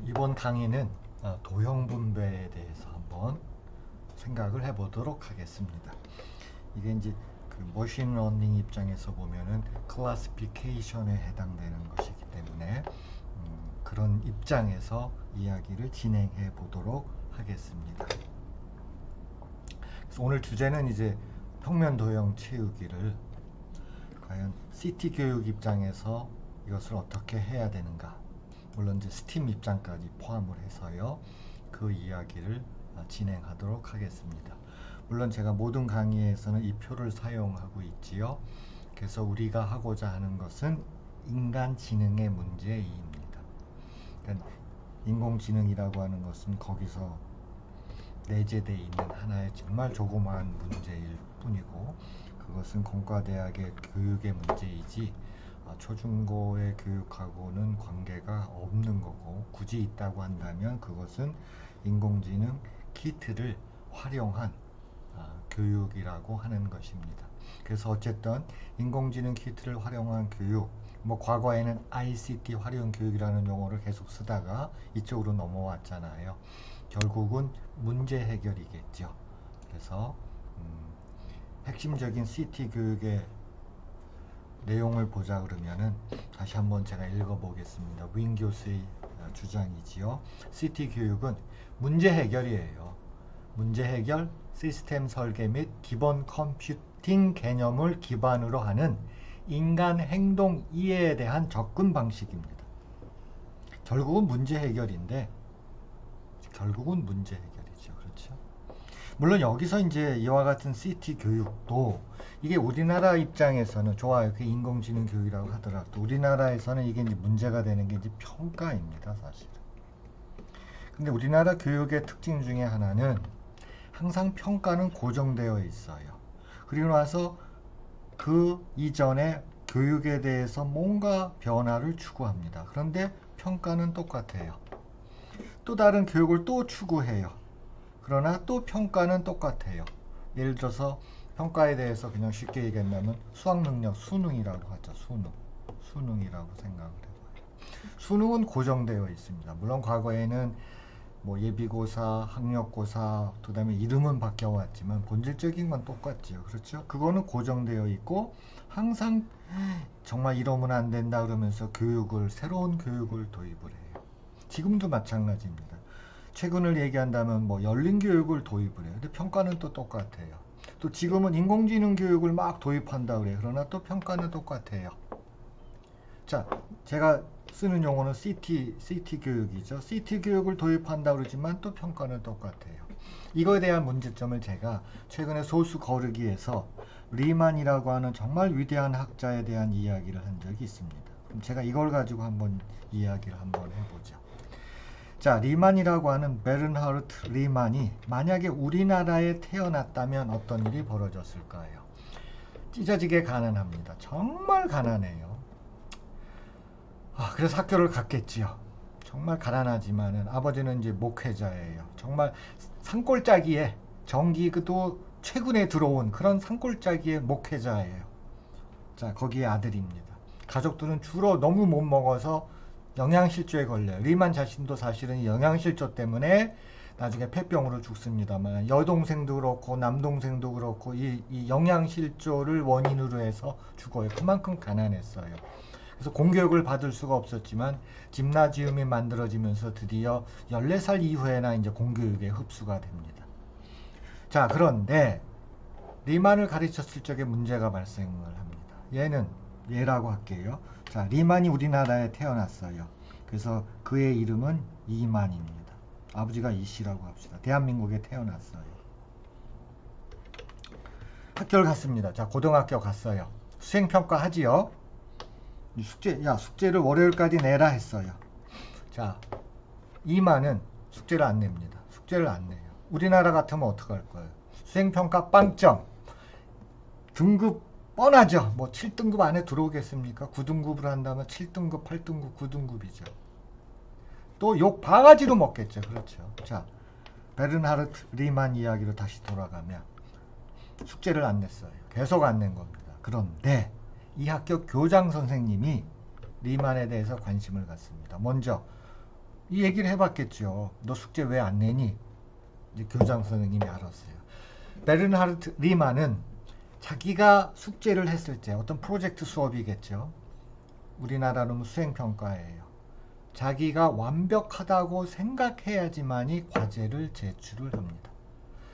이번 강의는 도형 분배에 대해서 한번 생각을 해보도록 하겠습니다. 이게 이제 그 머신 러닝 입장에서 보면은 클래시피케이션에 해당되는 것이기 때문에 그런 입장에서 이야기를 진행해 보도록 하겠습니다. 그래서 오늘 주제는 이제 평면 도형 채우기를 과연 CT 교육 입장에서 이것을 어떻게 해야 되는가, 물론 이제 스팀 입장까지 포함을 해서요, 그 이야기를 진행하도록 하겠습니다. 물론 제가 모든 강의에서는 이 표를 사용하고 있지요. 그래서 우리가 하고자 하는 것은 인간지능의 문제입니다. 그러니까 인공지능이라고 하는 것은 거기서 내재되어 있는 하나의 정말 조그마한 문제일 뿐이고, 그것은 공과대학의 교육의 문제이지 초중고의 교육하고는 관계가 없는 거고, 굳이 있다고 한다면 그것은 인공지능 키트를 활용한 교육이라고 하는 것입니다. 그래서 어쨌든 인공지능 키트를 활용한 교육, 뭐 과거에는 ICT 활용 교육이라는 용어를 계속 쓰다가 이쪽으로 넘어왔잖아요. 결국은 문제 해결이겠죠. 그래서 핵심적인 CT 교육의 내용을 보자 그러면은 다시 한번 제가 읽어보겠습니다. 윈 교수의 주장이지요. CT 교육은 문제 해결이에요. 문제 해결, 시스템 설계 및 기본 컴퓨팅 개념을 기반으로 하는 인간 행동 이해에 대한 접근 방식입니다. 결국은 문제 해결인데, 결국은 문제 해결이죠. 그렇죠? 물론 여기서 이제 이와 같은 CT 교육도 이게 우리나라 입장에서는 좋아요. 그 인공지능 교육이라고 하더라도 우리나라에서는 이게 이제 문제가 되는 게 이제 평가입니다, 사실은. 근데 우리나라 교육의 특징 중에 하나는 항상 평가는 고정되어 있어요. 그리고 나서 그 이전에 교육에 대해서 뭔가 변화를 추구합니다. 그런데 평가는 똑같아요. 또 다른 교육을 또 추구해요. 그러나 또 평가는 똑같아요. 예를 들어서 평가에 대해서 그냥 쉽게 얘기한다면 수학 능력, 수능이라고 하죠. 수능이라고 생각을 해봐요. 수능은 고정되어 있습니다. 물론 과거에는 뭐 예비고사, 학력고사, 그 다음에 이름은 바뀌어왔지만 본질적인 건 똑같죠. 그렇죠? 그거는 고정되어 있고 항상 정말 이러면 안 된다 그러면서 새로운 교육을 도입을 해요. 지금도 마찬가지입니다. 최근을 얘기한다면 뭐 열린 교육을 도입을 해요. 근데 평가는 또 똑같아요. 또 지금은 인공지능 교육을 막 도입한다 그래요. 그러나 또 평가는 똑같아요. 자, 제가 쓰는 용어는 CT 교육이죠. CT 교육을 도입한다 그러지만 또 평가는 똑같아요. 이거에 대한 문제점을 제가 최근에 소수 거르기에서 리만이라고 하는 정말 위대한 학자에 대한 이야기를 한 적이 있습니다. 그럼 제가 이걸 가지고 한번 이야기를 한번 해보죠. 자, 리만이라고 하는 베른하르트 리만이 만약에 우리나라에 태어났다면 어떤 일이 벌어졌을까요? 찢어지게 가난합니다. 정말 가난해요. 그래서 학교를 갔겠지요. 정말 가난하지만은 아버지는 이제 목회자예요. 정말 산골짜기에 전기도 최근에 들어온 그런 산골짜기의 목회자예요. 자, 거기에 아들입니다. 가족들은 주로 너무 못 먹어서 영양실조에 걸려요. 리만 자신도 사실은 영양실조 때문에 나중에 폐병으로 죽습니다만, 여동생도 그렇고 남동생도 그렇고 이 영양실조를 원인으로 해서 죽어요. 그만큼 가난했어요. 그래서 공교육을 받을 수가 없었지만 짐나지움이 만들어지면서 드디어 14살 이후에나 이제 공교육에 흡수가 됩니다. 자, 그런데 리만을 가르쳤을 적에 문제가 발생을 합니다. 얘라고 할게요. 자, 리만이 우리나라에 태어났어요. 그래서 그의 이름은 이만입니다. 아버지가 이씨라고 합시다. 대한민국에 태어났어요. 학교를 갔습니다. 자, 고등학교 갔어요. 수행평가 하지요. 숙제를 월요일까지 내라 했어요. 자, 이만은 숙제를 안 냅니다. 숙제를 안 내요. 우리나라 같으면 어떡할 거예요? 수행평가 빵점. 등급 뻔하죠. 뭐 7등급 안에 들어오겠습니까? 9등급을 한다면 7등급, 8등급, 9등급이죠. 또 욕 바가지로 먹겠죠. 그렇죠. 자, 베른하르트 리만 이야기로 다시 돌아가면 숙제를 안 냈어요. 계속 안 낸 겁니다. 그런데 이 학교 교장 선생님이 리만에 대해서 관심을 갖습니다. 먼저 이 얘기를 해봤겠죠. 너 숙제 왜 안 내니? 이제 교장 선생님이 알았어요. 베르하르트 리만은 자기가 숙제를 했을 때 어떤 프로젝트 수업이겠죠. 우리나라는 수행평가예요. 자기가 완벽하다고 생각해야지만이 과제를 제출을 합니다.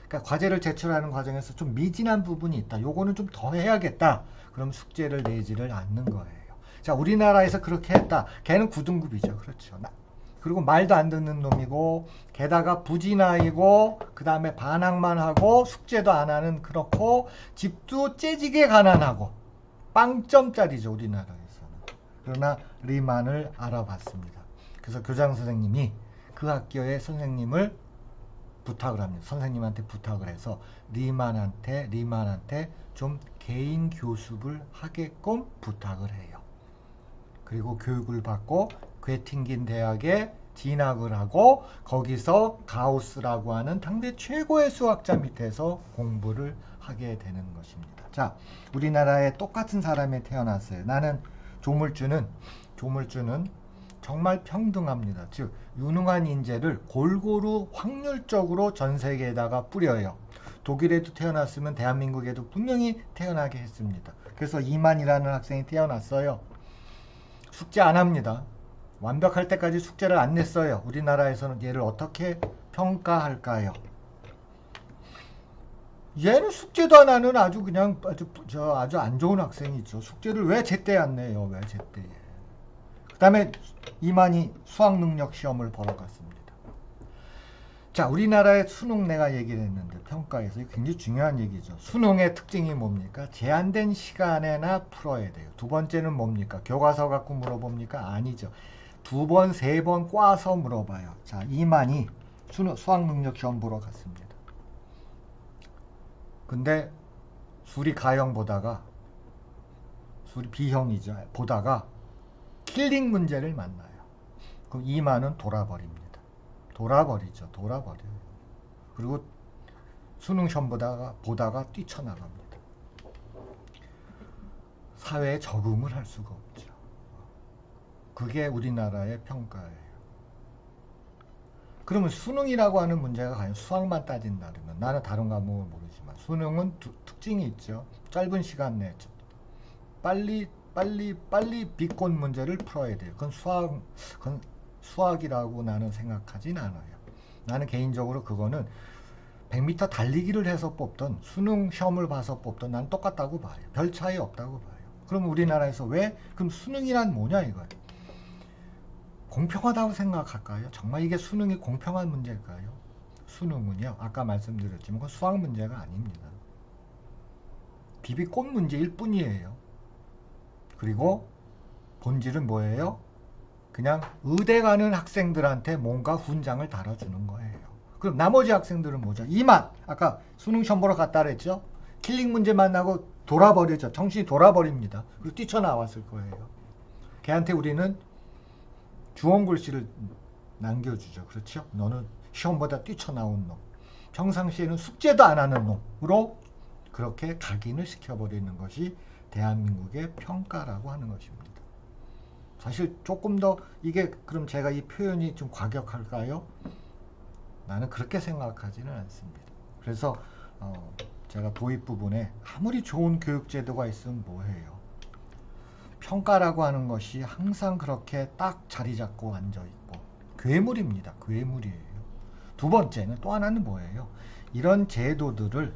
그러니까 과제를 제출하는 과정에서 좀 미진한 부분이 있다. 요거는 좀 더 해야겠다. 그럼 숙제를 내지를 않는 거예요. 자, 우리나라에서 그렇게 했다. 걔는 9등급이죠. 그렇죠. 그리고 말도 안 듣는 놈이고 게다가 부진아이고 그 다음에 반항만 하고 숙제도 안 하는 그렇고 집도 째지게 가난하고 빵점짜리죠. 우리나라에서는. 그러나 리만을 알아봤습니다. 그래서 교장 선생님이 그 학교의 선생님을 부탁을 합니다. 선생님한테 부탁을 해서 리만한테 좀 개인 교습을 하게끔 부탁을 해요. 그리고 교육을 받고 괴팅긴 대학에 진학을 하고 거기서 가우스라고 하는 당대 최고의 수학자 밑에서 공부를 하게 되는 것입니다. 자, 우리나라에 똑같은 사람이 태어났어요. 나는 조물주는 정말 평등합니다. 즉 유능한 인재를 골고루 확률적으로 전 세계에다가 뿌려요. 독일에도 태어났으면 대한민국에도 분명히 태어나게 했습니다. 그래서 이만이라는 학생이 태어났어요. 숙제 안 합니다. 완벽할 때까지 숙제를 안 냈어요. 우리나라에서는 얘를 어떻게 평가할까요? 얘는 숙제도 안 하는 아주 그냥 아주 안 좋은 학생이죠. 숙제를 왜 제때 안 내요? 왜 제때? 그 다음에 이만희 수학 능력 시험을 보러 갔습니다. 자, 우리나라의 수능 내가 얘기를 했는데 평가에서 굉장히 중요한 얘기죠. 수능의 특징이 뭡니까? 제한된 시간에나 풀어야 돼요. 두 번째는 뭡니까? 교과서 갖고 물어봅니까? 아니죠. 두 번, 세 번 꽈서 물어봐요. 자, 이만희 수학 능력 시험 보러 갔습니다. 근데 수리 가형 보다가 수리 B형이죠. 보다가 킬링 문제를 만나요. 그럼 이만은 돌아버립니다. 돌아버리죠. 돌아버려요. 그리고 수능 시험 보다가 뛰쳐나갑니다. 사회에 적응을 할 수가 없죠. 그게 우리나라의 평가예요. 그러면 수능이라고 하는 문제가 과연 수학만 따진다면 나는 다른 과목을 모르지만 수능은 특징이 있죠. 짧은 시간 내에 빨리 비꼰 문제를 풀어야 돼요. 그건 수학이라고 나는 생각하진 않아요. 나는 개인적으로 그거는 100m 달리기를 해서 뽑던 수능 시험을 봐서 뽑던 난 똑같다고 봐요. 별 차이 없다고 봐요. 그럼 우리나라에서 그럼 수능이란 뭐냐 이거예요. 공평하다고 생각할까요? 정말 이게 수능이 공평한 문제일까요? 수능은요, 아까 말씀드렸지만 그건 수학 문제가 아닙니다. 비비꼰 문제일 뿐이에요. 그리고 본질은 뭐예요? 그냥 의대 가는 학생들한테 뭔가 훈장을 달아주는 거예요. 그럼 나머지 학생들은 뭐죠? 아까 수능 시험 보러 갔다 그랬죠? 킬링 문제 만나고 돌아버리죠. 정신이 돌아버립니다. 그리고 뛰쳐나왔을 거예요. 걔한테 우리는 주원글씨를 남겨주죠. 그렇죠? 너는 시험보다 뛰쳐나온 놈. 평상시에는 숙제도 안 하는 놈으로 그렇게 각인을 시켜버리는 것이 대한민국의 평가라고 하는 것입니다. 사실 조금 더 이게 그럼 제가 이 표현이 좀 과격할까요? 나는 그렇게 생각하지는 않습니다. 그래서 제가 도입 부분에 아무리 좋은 교육제도가 있으면 뭐해요? 평가라고 하는 것이 항상 그렇게 딱 자리 잡고 앉아있고 괴물입니다. 괴물이에요. 두 번째는 또 하나는 뭐예요? 이런 제도들을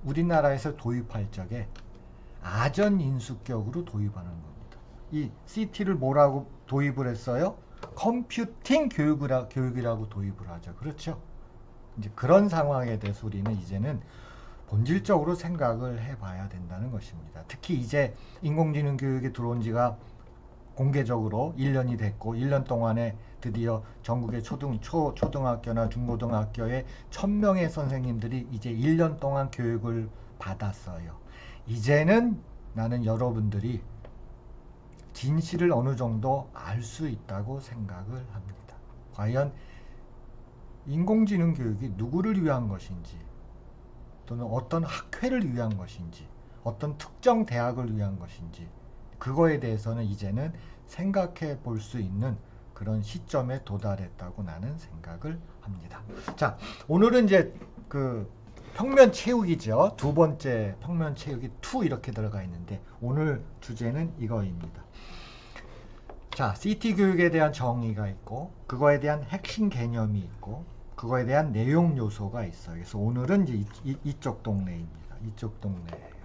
우리나라에서 도입할 적에 아전인수격으로 도입하는 겁니다. 이 CT를 뭐라고 도입을 했어요? 컴퓨팅 교육이라고 도입을 하죠. 그렇죠? 이제 그런 상황에 대해서 우리는 이제는 본질적으로 생각을 해봐야 된다는 것입니다. 특히 이제 인공지능 교육이 들어온 지가 공개적으로 1년이 됐고 1년 동안에 드디어 전국의 초등학교나 중고등학교에 1000명의 선생님들이 이제 1년 동안 교육을 받았어요. 이제는 나는 여러분들이 진실을 어느 정도 알 수 있다고 생각을 합니다. 과연 인공지능 교육이 누구를 위한 것인지 또는 어떤 학회를 위한 것인지 어떤 특정 대학을 위한 것인지 그거에 대해서는 이제는 생각해 볼 수 있는 그런 시점에 도달했다고 나는 생각을 합니다. 자, 오늘은 이제 그 평면 채우기죠. 두 번째 평면 채우기 2 이렇게 들어가 있는데 오늘 주제는 이거입니다. 자, CT 교육에 대한 정의가 있고 그거에 대한 핵심 개념이 있고 그거에 대한 내용 요소가 있어요. 그래서 오늘은 이제 이쪽 동네입니다. 이쪽 동네예요.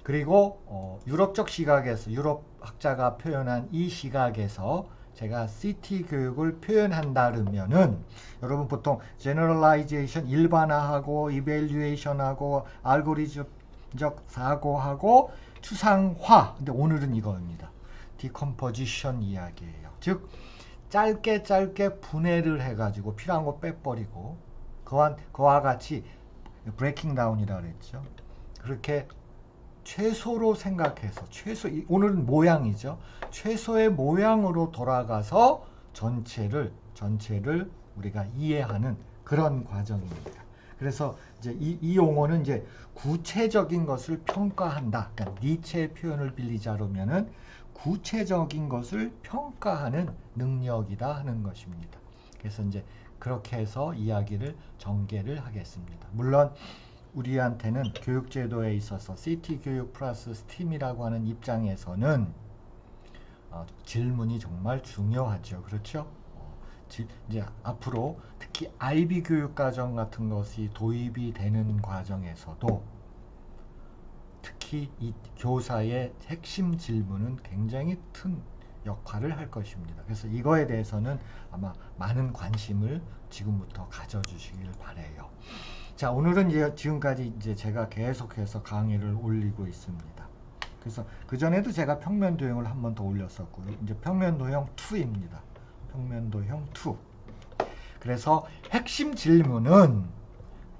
그리고 유럽적 시각에서 유럽 학자가 표현한 이 시각에서 제가 CT 교육을 표현한다면은 여러분 보통 generalization 일반화하고 evaluation하고 알고리즘적 사고하고 추상화. 근데 오늘은 이거입니다. decomposition 이야기예요. 즉 짧게 분해를 해가지고 필요한 거 빼버리고 그와 같이 breaking down이라고 그랬죠. 그렇게 최소로 생각해서 오늘은 모양이죠. 최소의 모양으로 돌아가서 전체를 우리가 이해하는 그런 과정입니다. 그래서 이제 이 용어는 이제 구체적인 것을 평가한다. 그러니까 니체의 표현을 빌리자면은 구체적인 것을 평가하는 능력이다 하는 것입니다. 그래서 이제 그렇게 해서 이야기를 전개를 하겠습니다. 물론 우리한테는 교육제도에 있어서 CT 교육 플러스 STEAM이라고 하는 입장에서는 질문이 정말 중요하죠. 그렇죠? 이제 앞으로 특히 IB 교육과정 같은 것이 도입이 되는 과정에서도 특히 이 교사의 핵심 질문은 굉장히 큰 역할을 할 것입니다. 그래서 이거에 대해서는 아마 많은 관심을 지금부터 가져주시길 바라요. 자, 오늘은 이제 지금까지 이제 제가 계속해서 강의를 올리고 있습니다. 그래서 그전에도 제가 평면 도형을 한 번 더 올렸었고요. 이제 평면 도형 2입니다. 평면 도형 2. 그래서 핵심 질문은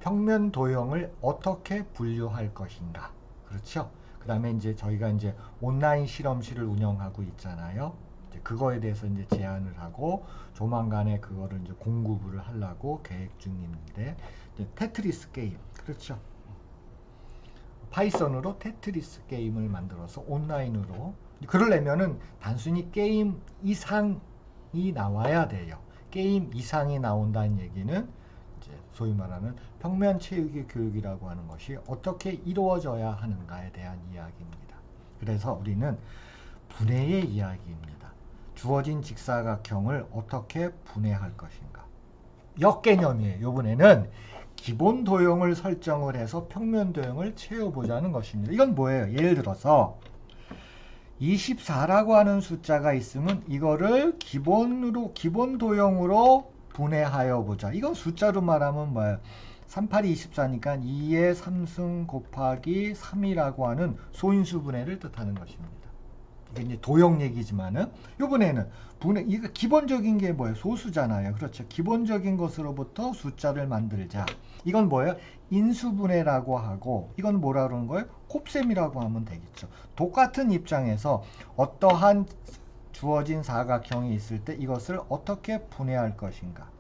평면 도형을 어떻게 분류할 것인가. 그렇죠? 그 다음에 이제 저희가 이제 온라인 실험실을 운영하고 있잖아요. 이제 그거에 대해서 이제 제안을 하고 조만간에 그거를 이제 공급을 하려고 계획 중인데 테트리스 게임, 그렇죠? 파이썬으로 테트리스 게임을 만들어서 온라인으로 그러려면은 단순히 게임 이상이 나와야 돼요. 게임 이상이 나온다는 얘기는 이제 소위 말하는 평면 채우기 교육이라고 하는 것이 어떻게 이루어져야 하는가에 대한 이야기입니다. 그래서 우리는 분해의 이야기입니다. 주어진 직사각형을 어떻게 분해할 것인가. 역개념이에요. 이번에는 기본 도형을 설정을 해서 평면 도형을 채워보자는 것입니다. 이건 뭐예요? 예를 들어서 24라고 하는 숫자가 있으면 이거를 기본 도형으로 분해하여 보자. 이건 숫자로 말하면 뭐예요? 38이 24니까 2의 3승 곱하기 3이라고 하는 소인수 분해를 뜻하는 것입니다. 이게 이제 도형 얘기지만은 이번에는 이거 기본적인 게 뭐예요? 소수잖아요. 그렇죠. 기본적인 것으로부터 숫자를 만들자. 이건 뭐예요? 인수분해라고 하고 이건 뭐라 그러는 거예요? 곱셈이라고 하면 되겠죠. 똑같은 입장에서 어떠한 주어진 사각형이 있을 때 이것을 어떻게 분해할 것인가.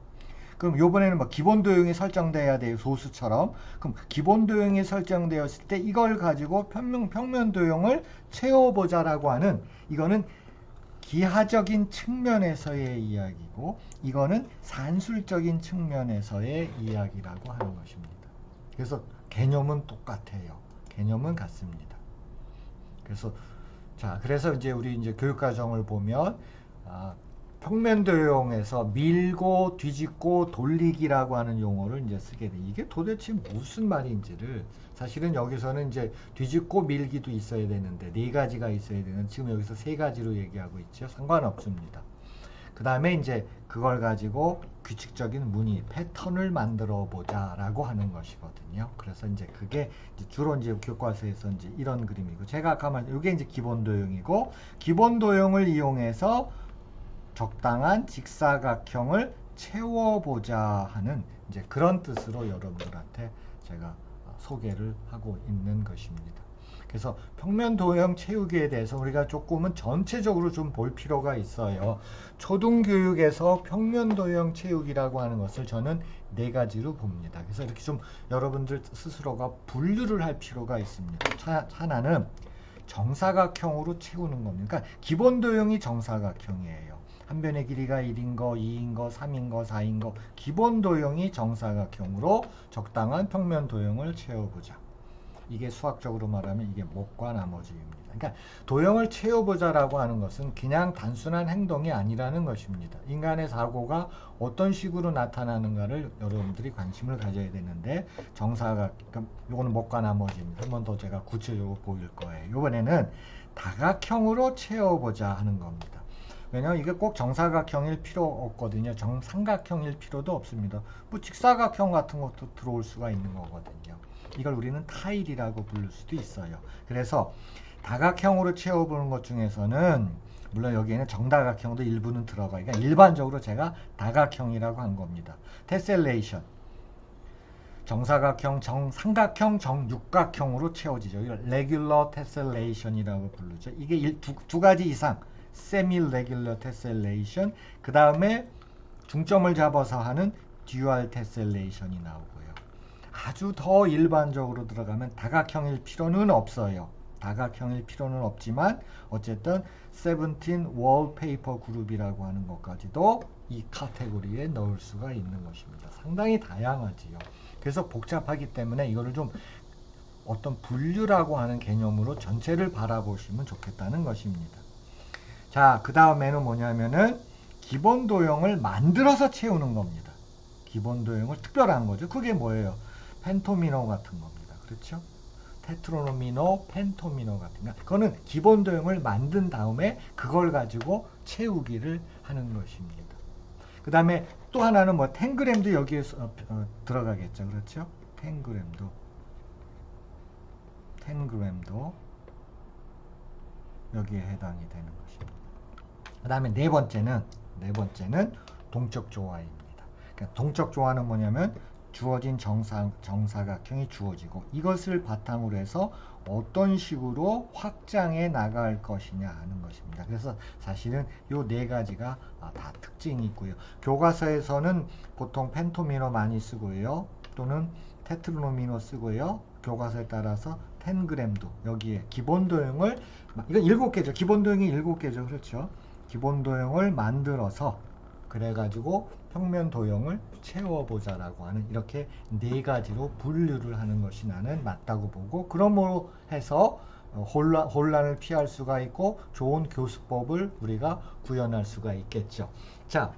그럼 요번에는 뭐 기본 도형이 설정돼야 돼요. 소수처럼. 그럼 기본 도형이 설정되었을 때 이걸 가지고 평면 도형을 채워보자라고 하는 이거는 기하적인 측면에서의 이야기고 이거는 산술적인 측면에서의 이야기라고 하는 것입니다. 그래서 개념은 똑같아요. 개념은 같습니다. 그래서 이제 우리 이제 교육과정을 보면 평면 도형에서 밀고 뒤집고 돌리기라고 하는 용어를 이제 쓰게 돼. 이게 도대체 무슨 말인지를 사실은 여기서는 이제 뒤집고 밀기도 있어야 되는데 네 가지가 있어야 되는 지금 여기서 세 가지로 얘기하고 있죠. 상관없습니다. 그 다음에 이제 그걸 가지고 규칙적인 무늬, 패턴을 만들어 보자라고 하는 것이거든요. 그래서 이제 그게 이제 주로 이제 교과서에서 이제 이런 그림이고 제가 아까 말한 이게 이제 기본 도형이고 기본 도형을 이용해서 적당한 직사각형을 채워보자 하는 이제 그런 뜻으로 여러분들한테 제가 소개를 하고 있는 것입니다. 그래서 평면 도형 채우기에 대해서 우리가 조금은 전체적으로 좀 볼 필요가 있어요. 초등교육에서 평면 도형 채우기라고 하는 것을 저는 네 가지로 봅니다. 그래서 이렇게 좀 여러분들 스스로가 분류를 할 필요가 있습니다. 하나는 정사각형으로 채우는 겁니다. 그러니까 기본 도형이 정사각형이에요. 한 변의 길이가 1인 거, 2인 거, 3인 거, 4인 거 기본 도형이 정사각형으로 적당한 평면 도형을 채워보자. 이게 수학적으로 말하면 이게 목과 나머지입니다. 그러니까 도형을 채워보자라고 하는 것은 그냥 단순한 행동이 아니라는 것입니다. 인간의 사고가 어떤 식으로 나타나는가를 여러분들이 관심을 가져야 되는데 그러니까 이거는 목과 나머지입니다. 한 번 더 제가 구체적으로 보일 거예요. 이번에는 다각형으로 채워보자 하는 겁니다. 왜냐하면 이게 꼭 정사각형일 필요 없거든요. 정삼각형일 필요도 없습니다. 뭐 직사각형 같은 것도 들어올 수가 있는 거거든요. 이걸 우리는 타일이라고 부를 수도 있어요. 그래서 다각형으로 채워보는 것 중에서는 물론 여기에는 정다각형도 일부는 들어가요. 그러니까 일반적으로 제가 다각형이라고 한 겁니다. 테셀레이션 정사각형, 정삼각형, 정육각형으로 채워지죠. 이걸 레귤러 테셀레이션이라고 부르죠. 이게 두 가지 이상 세미 레귤러 테셀레이션, 그 다음에 중점을 잡아서 하는 듀얼 테셀레이션이 나오고요. 아주 더 일반적으로 들어가면 다각형일 필요는 없어요. 다각형일 필요는 없지만 어쨌든 17 월페이퍼 그룹이라고 하는 것까지도 이 카테고리에 넣을 수가 있는 것입니다. 상당히 다양하지요. 그래서 복잡하기 때문에 이거를 좀 어떤 분류라고 하는 개념으로 전체를 바라보시면 좋겠다는 것입니다. 자, 그 다음에는 뭐냐면은 기본 도형을 만들어서 채우는 겁니다. 기본 도형을 특별한 거죠. 그게 뭐예요? 펜토미노 같은 겁니다. 그렇죠? 테트로노미노, 펜토미노 같은 거. 그거는 기본 도형을 만든 다음에 그걸 가지고 채우기를 하는 것입니다. 그 다음에 또 하나는 뭐 탱그램도 여기에 들어가겠죠. 그렇죠? 탱그램도 여기에 해당이 되는 것입니다. 그 다음에 네 번째는 동적 조화입니다. 그러니까 동적 조화는 뭐냐면 주어진 정사각형이 주어지고 이것을 바탕으로 해서 어떤 식으로 확장해 나갈 것이냐 하는 것입니다. 그래서 사실은 이 네 가지가 다 특징이 있고요. 교과서에서는 보통 펜토미노 많이 쓰고요. 또는 테트로노미노 쓰고요. 교과서에 따라서 텐그램도 여기에 기본 도형을 이건 7개죠. 기본 도형이 7개죠. 그렇죠? 기본 도형을 만들어서 그래가지고 평면 도형을 채워보자라고 하는 이렇게 네 가지로 분류를 하는 것이 나는 맞다고 보고 그러므로 해서 혼란을 피할 수가 있고 좋은 교수법을 우리가 구현할 수가 있겠죠. 자,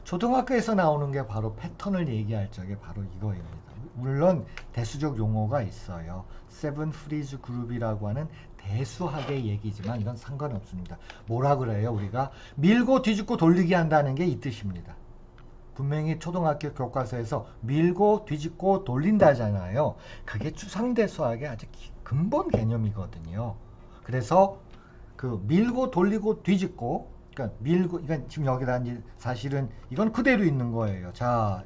초등학교에서 나오는 게 바로 패턴을 얘기할 적에 바로 이거입니다. 물론 대수적 용어가 있어요. 세븐 프리즈 그룹이라고 하는 대수학의 얘기지만 이건 상관없습니다. 뭐라 그래요? 우리가 밀고 뒤집고 돌리기 한다는 게 이 뜻입니다. 분명히 초등학교 교과서에서 밀고 뒤집고 돌린다잖아요. 그게 추상대수학의 아주 근본 개념이거든요. 그래서 그 밀고 돌리고 뒤집고 그러니까 밀고 이건 지금 여기다 이제 사실은 이건 그대로 있는 거예요. 자,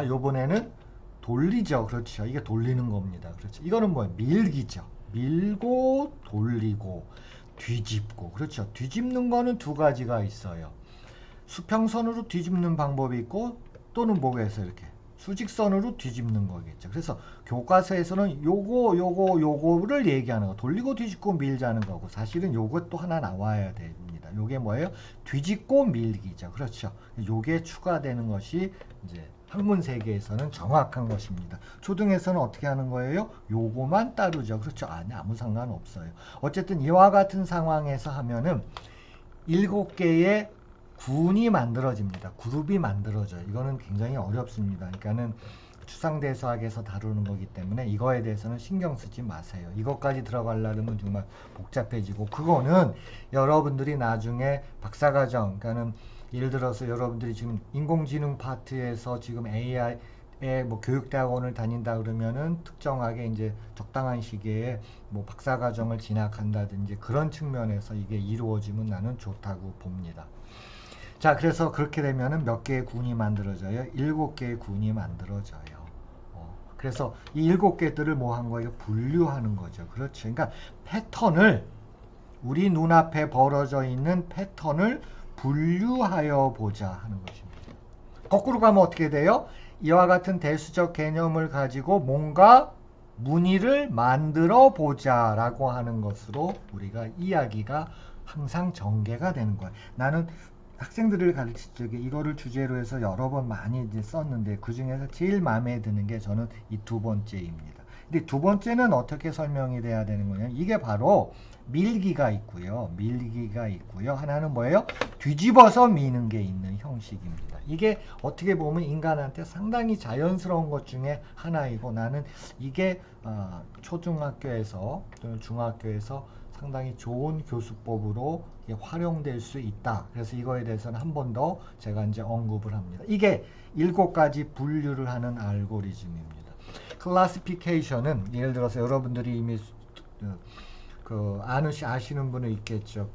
요번에는 돌리죠. 그렇죠. 이게 돌리는 겁니다. 그렇죠. 이거는 뭐예요? 밀기죠. 밀고 돌리고 뒤집고. 그렇죠. 뒤집는 거는 두 가지가 있어요. 수평선으로 뒤집는 방법이 있고 또는 뭐겠어요? 이렇게 수직선으로 뒤집는 거겠죠. 그래서 교과서에서는 요거를 얘기하는 거. 돌리고 뒤집고 밀자는 거고 사실은 요것도 하나 나와야 됩니다. 요게 뭐예요? 뒤집고 밀기죠. 그렇죠. 요게 추가되는 것이 이제 학문 세계에서는 정확한 것입니다. 초등에서는 어떻게 하는 거예요? 요거만 따르죠. 그렇죠. 아무 상관없어요. 어쨌든 이와 같은 상황에서 하면은 7개의 군이 만들어집니다. 그룹이 만들어져요. 이거는 굉장히 어렵습니다. 그러니까는 추상대수학에서 다루는 거기 때문에 이거에 대해서는 신경 쓰지 마세요. 이것까지 들어가려면 정말 복잡해지고 그거는 여러분들이 나중에 박사과정 그러니까는 예를 들어서 여러분들이 지금 인공지능 파트에서 지금 AI의 뭐 교육대학원을 다닌다 그러면은 특정하게 이제 적당한 시기에 뭐 박사과정을 진학한다든지 그런 측면에서 이게 이루어지면 나는 좋다고 봅니다. 자, 그래서 그렇게 되면은 몇 개의 군이 만들어져요? 7개의 군이 만들어져요. 그래서 이 7개들을 뭐 한 거예요? 분류하는 거죠. 그렇죠. 그러니까 패턴을 우리 눈앞에 벌어져 있는 패턴을 분류하여 보자 하는 것입니다. 거꾸로 가면 어떻게 돼요? 이와 같은 대수적 개념을 가지고 뭔가 무늬를 만들어 보자 라고 하는 것으로 우리가 이야기가 항상 전개가 되는 거예요. 나는 학생들을 가르칠 적에 이거를 주제로 해서 여러 번 많이 이제 썼는데 그 중에서 제일 마음에 드는 게 저는 이 두 번째입니다. 근데 두 번째는 어떻게 설명이 돼야 되는 거냐? 이게 바로 밀기가 있고요. 밀기가 있고요. 하나는 뭐예요? 뒤집어서 미는 게 있는 형식입니다. 이게 어떻게 보면 인간한테 상당히 자연스러운 것 중에 하나이고 나는 이게 초등학교에서 또는 중학교에서 상당히 좋은 교수법으로 활용될 수 있다. 그래서 이거에 대해서는 한 번 더 제가 이제 언급을 합니다. 이게 7가지 분류를 하는 알고리즘입니다. 클래시피케이션은 예를 들어서 여러분들이 이미 아시는 분은 있겠죠.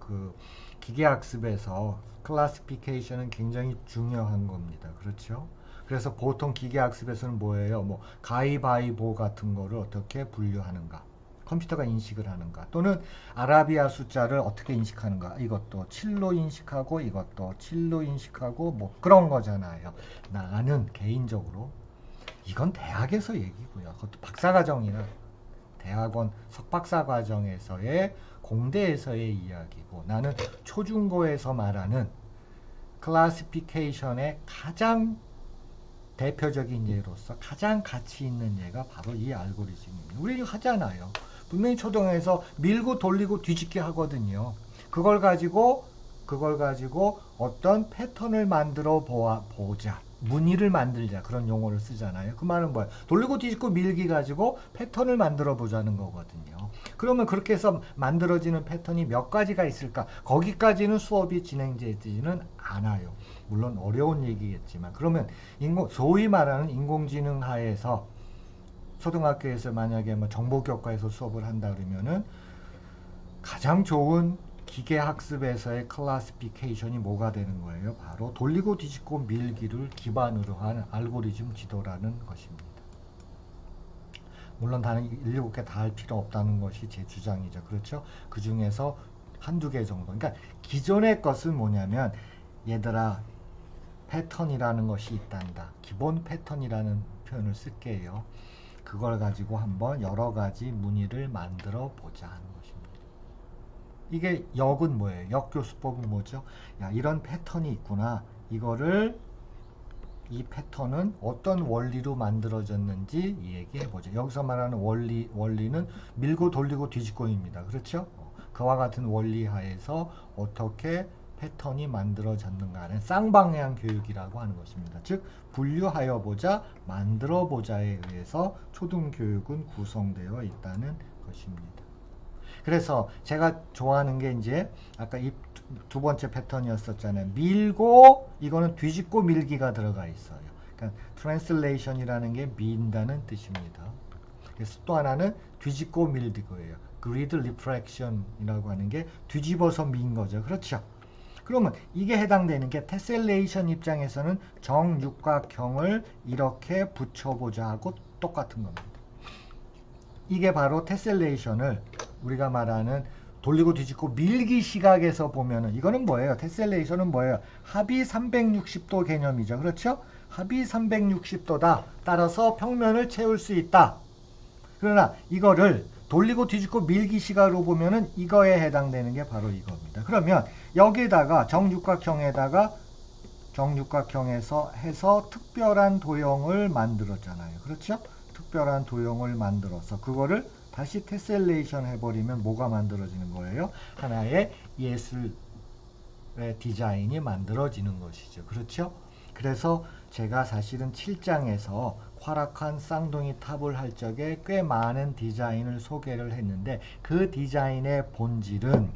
기계학습에서 클래시피케이션은 굉장히 중요한 겁니다. 그렇죠? 그래서 보통 기계학습에서는 뭐예요? 뭐 가위바위보 같은 거를 어떻게 분류하는가? 컴퓨터가 인식을 하는가? 또는 아라비아 숫자를 어떻게 인식하는가? 이것도 7로 인식하고 이것도 7로 인식하고 뭐 그런 거잖아요. 나는 개인적으로 이건 대학에서 얘기고요. 그것도 박사과정이나 대학원 석박사 과정에서의 공대에서의 이야기고 나는 초중고에서 말하는 클래시피케이션의 가장 대표적인 예로서 가장 가치 있는 예가 바로 이 알고리즘입니다. 우리 이거 하잖아요. 분명히 초등에서 밀고 돌리고 뒤집기 하거든요. 그걸 가지고 어떤 패턴을 만들어 보자. 무늬를 만들자. 그런 용어를 쓰잖아요. 그 말은 뭐예요? 돌리고 뒤집고 밀기 가지고 패턴을 만들어 보자는 거거든요. 그러면 그렇게 해서 만들어지는 패턴이 몇 가지가 있을까? 거기까지는 수업이 진행되지는 않아요. 물론 어려운 얘기겠지만 그러면 소위 말하는 인공지능 하에서 초등학교에서 만약에 뭐 정보교과에서 수업을 한다 그러면은 가장 좋은 기계학습에서의 클래시피케이션이 뭐가 되는 거예요? 바로 돌리고 뒤집고 밀기를 기반으로 한 알고리즘 지도라는 것입니다. 물론 다른 7개 다 할 필요 없다는 것이 제 주장이죠. 그렇죠? 그 중에서 한두 개 정도. 그러니까 기존의 것은 뭐냐면 얘들아 패턴이라는 것이 있단다. 기본 패턴이라는 표현을 쓸게요. 그걸 가지고 한번 여러 가지 무늬를 만들어 보자 하는 것입니다. 이게 역은 뭐예요? 역교수법은 뭐죠? 야, 이런 패턴이 있구나. 이 패턴은 어떤 원리로 만들어졌는지 얘기해보죠. 여기서 말하는 원리는 밀고 돌리고 뒤집고입니다. 그렇죠? 그와 같은 원리 하에서 어떻게 패턴이 만들어졌는가 하는 쌍방향 교육이라고 하는 것입니다. 즉 분류하여 보자, 만들어 보자에 의해서 초등교육은 구성되어 있다는 것입니다. 그래서 제가 좋아하는 게 이제 아까 이 두 번째 패턴이었었잖아요. 밀고 이거는 뒤집고 밀기가 들어가 있어요. 그러니까 translation이라는 게 민다는 뜻입니다. 그래서 또 하나는 뒤집고 밀기고예요. grid refraction이라고 하는 게 뒤집어서 민 거죠. 그렇죠? 그러면 이게 해당되는 게 테셀레이션 입장에서는 정육각형을 이렇게 붙여보자 하고 똑같은 겁니다. 이게 바로 테셀레이션을 우리가 말하는 돌리고 뒤집고 밀기 시각에서 보면은 이거는 뭐예요? 테셀레이션은 뭐예요? 합이 360도 개념이죠. 그렇죠? 합이 360도다. 따라서 평면을 채울 수 있다. 그러나 이거를 돌리고 뒤집고 밀기 시각으로 보면은 이거에 해당되는 게 바로 이겁니다. 그러면 여기에다가 정육각형에서 해서 특별한 도형을 만들었잖아요. 그렇죠? 특별한 도형을 만들어서 그거를 다시 테셀레이션 해버리면 뭐가 만들어지는 거예요? 하나의 예술의 디자인이 만들어지는 것이죠. 그렇죠? 그래서 제가 사실은 7장에서 활악한 쌍둥이 탑을 할 적에 꽤 많은 디자인을 소개를 했는데 그 디자인의 본질은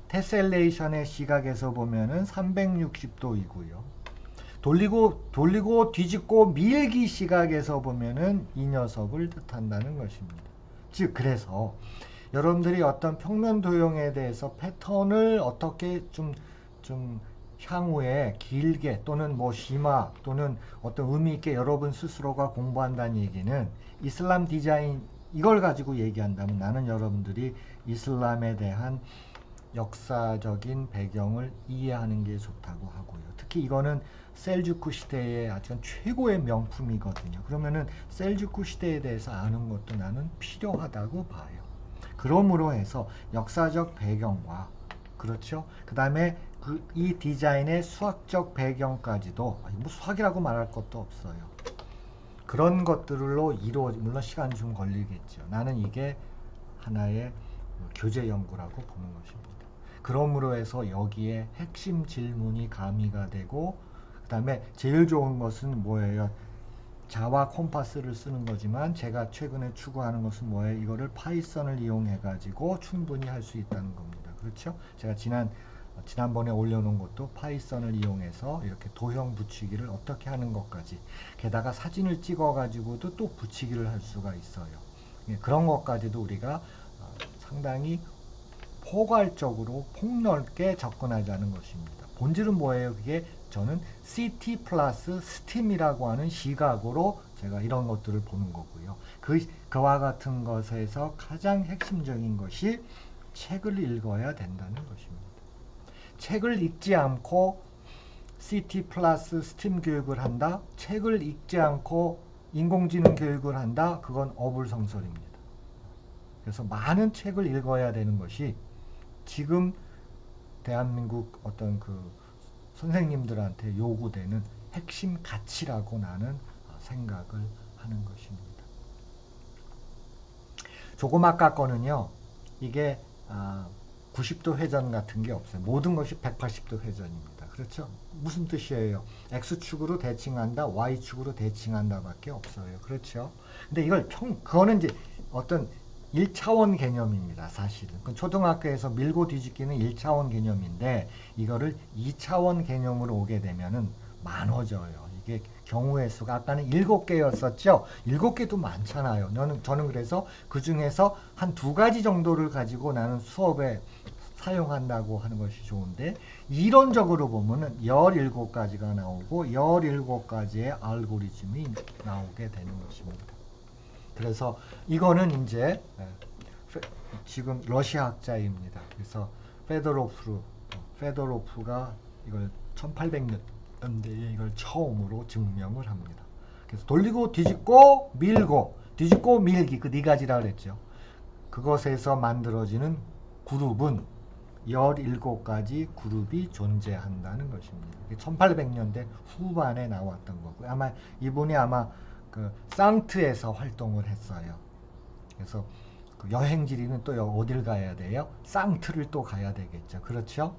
테셀레이션의 시각에서 보면은 360도이고요. 돌리고 뒤집고 밀기 시각에서 보면은 이 녀석을 뜻한다는 것입니다. 즉 그래서 여러분들이 어떤 평면 도형에 대해서 패턴을 어떻게 좀 향후에 길게 또는 뭐 심화 또는 어떤 의미 있게 여러분 스스로가 공부한다는 얘기는 이슬람 디자인 이걸 가지고 얘기한다면 나는 여러분들이 이슬람에 대한 역사적인 배경을 이해하는 게 좋다고 하고요. 특히 이거는 셀주크 시대의 아주 최고의 명품이거든요. 그러면은 셀주크 시대에 대해서 아는 것도 나는 필요하다고 봐요. 그러므로 해서 역사적 배경과 그렇죠? 그 다음에 이 디자인의 수학적 배경까지도 뭐 수학이라고 말할 것도 없어요. 그런 것들로 물론 시간이 좀 걸리겠죠. 나는 이게 하나의 교재 연구라고 보는 것입니다. 그러므로 해서 여기에 핵심 질문이 가미가 되고, 그 다음에 제일 좋은 것은 뭐예요? 자와 콤파스를 쓰는 거지만 제가 최근에 추구하는 것은 뭐예요? 이거를 파이썬을 이용해 가지고 충분히 할 수 있다는 겁니다. 그렇죠? 제가 지난번에 올려놓은 것도 파이썬을 이용해서 이렇게 도형 붙이기를 어떻게 하는 것까지, 게다가 사진을 찍어 가지고도 또 붙이기를 할 수가 있어요. 그런 것까지도 우리가 상당히 포괄적으로 폭넓게 접근하자는 것입니다. 본질은 뭐예요? 그게 저는 CT 플러스 STEAM이라고 하는 시각으로 제가 이런 것들을 보는 거고요. 그와 같은 것에서 가장 핵심적인 것이 책을 읽어야 된다는 것입니다. 책을 읽지 않고 CT 플러스 STEAM 교육을 한다? 책을 읽지 않고 인공지능 교육을 한다? 그건 어불성설입니다. 그래서 많은 책을 읽어야 되는 것이 지금 대한민국 어떤 그 선생님들한테 요구되는 핵심 가치라고 나는 생각을 하는 것입니다. 조금 아까 거는요, 이게 90도 회전 같은 게 없어요. 모든 것이 180도 회전입니다. 그렇죠? 무슨 뜻이에요? X축으로 대칭한다, Y축으로 대칭한다 밖에 없어요. 그렇죠? 근데 그거는 이제 어떤 1차원 개념입니다. 사실은. 초등학교에서 밀고 뒤집기는 1차원 개념인데 이거를 2차원 개념으로 오게 되면은 많아져요. 이게 경우의 수가 아까는 7개였었죠. 7개도 많잖아요. 저는 그래서 그 중에서 한 2가지 정도를 가지고 나는 수업에 사용한다고 하는 것이 좋은데, 이론적으로 보면은 17가지가 나오고 17가지의 알고리즘이 나오게 되는 것입니다. 그래서 이거는 이제 지금 러시아 학자입니다. 그래서 페도로프가 이걸 1800년대에 이걸 처음으로 증명을 합니다. 그래서 돌리고 뒤집고 밀고 뒤집고 밀기, 그 네 가지라 그랬죠. 그것에서 만들어지는 그룹은 17가지 그룹이 존재한다는 것입니다. 1800년대 후반에 나왔던 거고요. 이분이 그 상트에서 활동을 했어요. 그래서 그 여행지리는 또 어딜 가야 돼요? 상트를 또 가야 되겠죠. 그렇죠?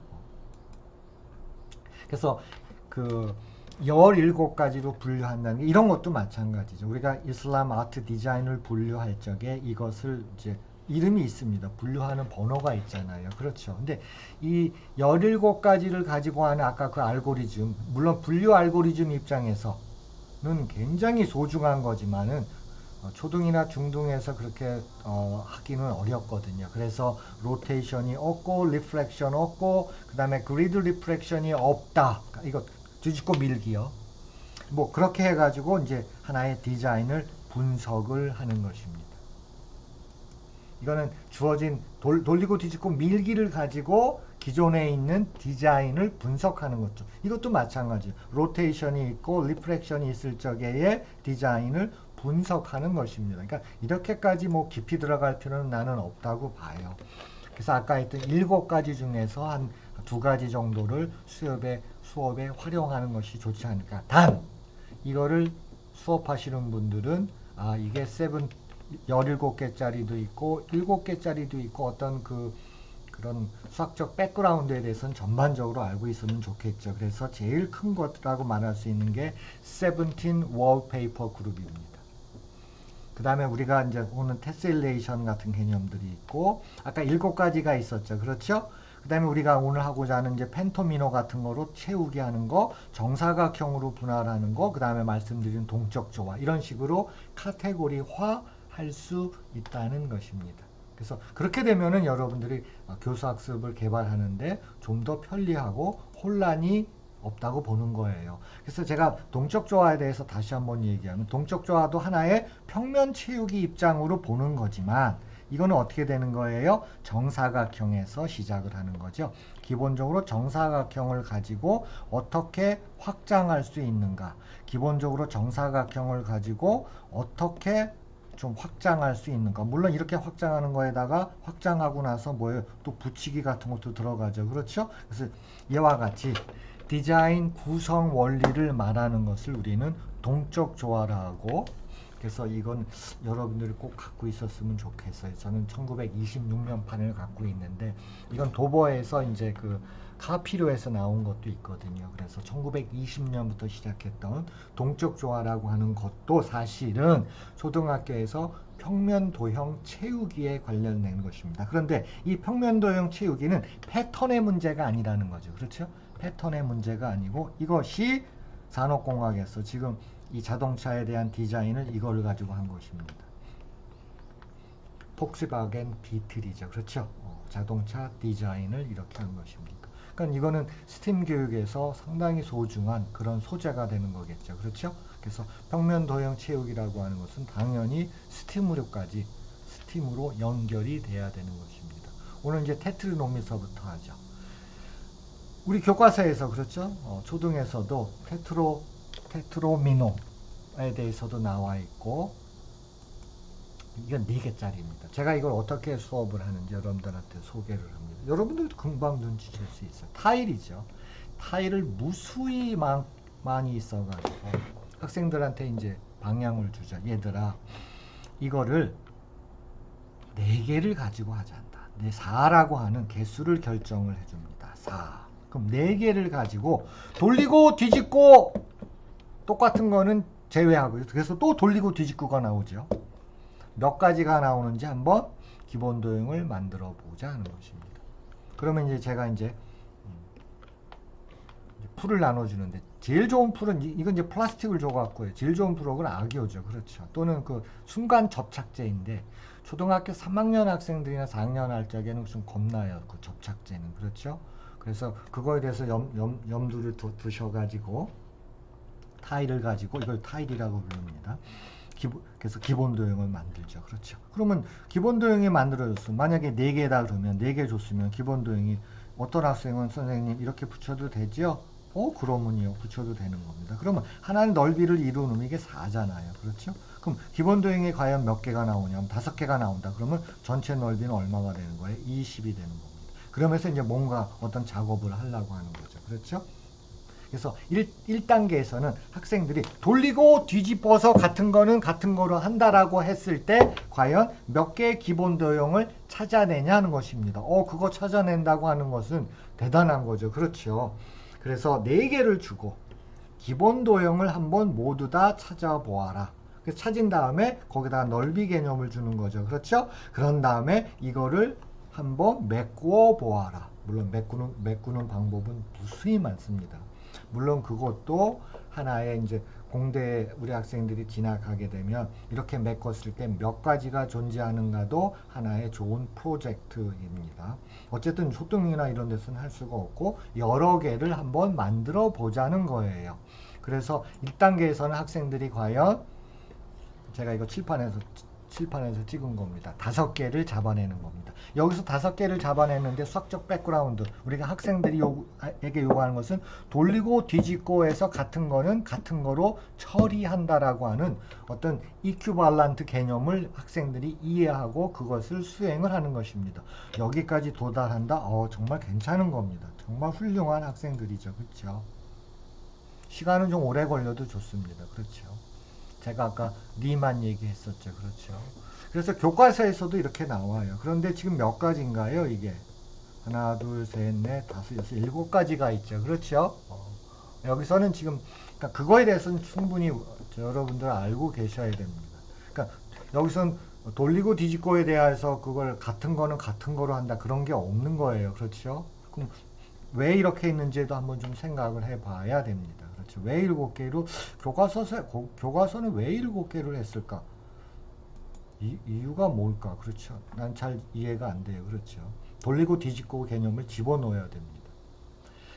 그래서 그 17가지로 분류한다는 게 이런 것도 마찬가지죠. 우리가 이슬람 아트 디자인을 분류할 적에 이것을 이제 이름이 있습니다. 분류하는 번호가 있잖아요. 그렇죠. 근데 이 17가지를 가지고 하는 아까 그 알고리즘, 물론 분류 알고리즘 입장에서 는 굉장히 소중한 거지만은 초등이나 중등에서 그렇게 하기는 어렵거든요. 그래서 로테이션이 없고 리프렉션 없고 그 다음에 그리드 리프렉션이 없다. 이거 뒤집고 밀기요. 뭐 그렇게 해가지고 이제 하나의 디자인을 분석을 하는 것입니다. 이거는 주어진 돌리고 뒤집고 밀기를 가지고 기존에 있는 디자인을 분석하는 거죠. 이것도 마찬가지예요. 로테이션이 있고 리프렉션이 있을 적에의 디자인을 분석하는 것입니다. 그러니까 이렇게까지 뭐 깊이 들어갈 필요는 나는 없다고 봐요. 그래서 아까 했던 7가지 중에서 한 2가지 정도를 수업에 활용하는 것이 좋지 않을까. 단 이거를 수업하시는 분들은 이게 17개짜리도 있고 7개짜리도 있고 어떤 그런 수학적 백그라운드에 대해서는 전반적으로 알고 있으면 좋겠죠. 그래서 제일 큰 것이라고 말할 수 있는 게 17 월페이퍼 그룹입니다. 그 다음에 우리가 이제 오늘 테셀레이션 같은 개념들이 있고 아까 7가지가 있었죠. 그렇죠? 그 다음에 우리가 오늘 하고자 하는 이제 펜토미노 같은 거로 채우게 하는 거, 정사각형으로 분할하는 거, 그 다음에 말씀드린 동적 조화, 이런 식으로 카테고리화 할 수 있다는 것입니다. 그래서 그렇게 되면은 여러분들이 교수학습을 개발하는데 좀 더 편리하고 혼란이 없다고 보는 거예요. 그래서 제가 동적 조화에 대해서 다시 한번 얘기하면 동적 조화도 하나의 평면 채우기 입장으로 보는 거지만 이거는 어떻게 되는 거예요? 정사각형에서 시작을 하는 거죠. 기본적으로 정사각형을 가지고 어떻게 확장할 수 있는가, 기본적으로 정사각형을 가지고 어떻게 좀 확장할 수 있는가. 물론 이렇게 확장하는 거에다가 확장하고 나서 뭐예요? 또 붙이기 같은 것도 들어가죠. 그렇죠? 그래서 이와 같이 디자인 구성 원리를 말하는 것을 우리는 동적 조화라 하고, 그래서 이건 여러분들이 꼭 갖고 있었으면 좋겠어요. 저는 1926년 판을 갖고 있는데 이건 도버에서 이제 그 카피로에서 나온 것도 있거든요. 그래서 1920년부터 시작했던 동적 조화라고 하는 것도 사실은 초등학교에서 평면 도형 채우기에 관련된 것입니다. 그런데 이 평면 도형 채우기는 패턴의 문제가 아니라는 거죠. 그렇죠? 패턴의 문제가 아니고 이것이 산업공학에서 지금 이 자동차에 대한 디자인을 이걸 가지고 한 것입니다. 폭스바겐 비틀이죠. 그렇죠? 자동차 디자인을 이렇게 한 것입니다. 그러니까 이거는 스팀 교육에서 상당히 소중한 그런 소재가 되는 거겠죠. 그렇죠? 그래서 평면 도형 채우기라고 하는 것은 당연히 스팀으로 연결이 돼야 되는 것입니다. 오늘 이제 테트리노미서부터 하죠. 우리 교과서에서 그렇죠? 초등에서도 테트로미노에 대해서도 나와 있고, 이건 4개짜리입니다. 제가 이걸 어떻게 수업을 하는지 여러분들한테 소개를 합니다. 여러분들도 금방 눈치챌 수 있어요. 타일이죠. 타일을 무수히 많이 있어가지고 학생들한테 이제 방향을 주죠. 얘들아, 이거를 4개를 가지고 하자한다. 4라고 하는 개수를 결정을 해줍니다. 4. 그럼 4개를 가지고 돌리고 뒤집고 똑같은 거는 제외하고요. 그래서 또 돌리고 뒤집고가 나오죠. 몇 가지가 나오는지 한번 기본 도형을 만들어 보자 하는 것입니다. 그러면 이제 제가 이제 풀을 나눠주는데, 제일 좋은 풀은 이건 이제 플라스틱을 줘갖고요. 제일 좋은 풀은 악이오죠. 그렇죠. 또는 그 순간 접착제인데 초등학교 3학년 학생들이나 4학년 할 적에는 좀 겁나요. 그 접착제는. 그렇죠. 그래서 그거에 대해서 염두를 두셔가지고 타일을 가지고, 이걸 타일이라고 부릅니다. 그래서 기본 도형을 만들죠. 그렇죠. 그러면 기본 도형이 만들어졌으면, 만약에 4개다 그러면 4개 줬으면 기본 도형이, 어떤 학생은 선생님 이렇게 붙여도 되죠? 그러면요. 붙여도 되는 겁니다. 그러면 하나의 넓이를 이루는 이게 4잖아요. 그렇죠? 그럼 기본 도형이 과연 몇 개가 나오냐면 5개가 나온다. 그러면 전체 넓이는 얼마가 되는 거예요? 20이 되는 겁니다. 그러면서 이제 뭔가 어떤 작업을 하려고 하는 거죠. 그렇죠? 그래서 1단계에서는 학생들이 돌리고 뒤집어서 같은 거는 같은 거로 한다라고 했을 때 과연 몇 개의 기본 도형을 찾아내냐 하는 것입니다. 그거 찾아낸다고 하는 것은 대단한 거죠. 그렇죠. 그래서 4개를 주고 기본 도형을 한번 모두 다 찾아보아라. 그래서 찾은 다음에 거기다가 넓이 개념을 주는 거죠. 그렇죠? 그런 다음에 이거를 한번 메꾸어 보아라. 물론 메꾸는 방법은 무수히 많습니다. 물론 그것도 하나의 이제 공대 우리 학생들이 진학하게 되면 이렇게 메꿨을 때 몇 가지가 존재하는가도 하나의 좋은 프로젝트입니다. 어쨌든 초등이나 이런 데서는 할 수가 없고 여러 개를 한번 만들어 보자는 거예요. 그래서 1단계에서는 학생들이 과연, 제가 이거 칠판에서 찍은 겁니다. 5개를 잡아내는 겁니다. 여기서 5개를 잡아냈는데 수학적 백그라운드, 우리가 학생들에게 요구하는 것은 돌리고 뒤집고 해서 같은 거는 같은 거로 처리한다라고 하는 어떤 이큐발란트 개념을 학생들이 이해하고 그것을 수행을 하는 것입니다. 여기까지 도달한다? 정말 괜찮은 겁니다. 정말 훌륭한 학생들이죠. 그렇죠? 시간은 좀 오래 걸려도 좋습니다. 그렇죠? 제가 아까 리만 얘기했었죠. 그렇죠. 그래서 교과서에서도 이렇게 나와요. 그런데 지금 몇 가지인가요? 이게 하나, 둘, 셋, 넷, 다섯, 여섯, 7가지가 있죠. 그렇죠. 여기서는 지금 그러니까 그거에 대해서는 충분히 여러분들 알고 계셔야 됩니다. 그러니까 여기서는 돌리고 뒤집고에 대해서 그걸 같은 거는 같은 거로 한다, 그런 게 없는 거예요. 그렇죠. 그럼 왜 이렇게 있는지도 한번 좀 생각을 해봐야 됩니다. 그렇죠. 왜 7개로, 교과서는 왜 7개를 했을까? 이유가 뭘까? 그렇죠. 난 잘 이해가 안 돼요. 그렇죠. 돌리고 뒤집고 개념을 집어넣어야 됩니다.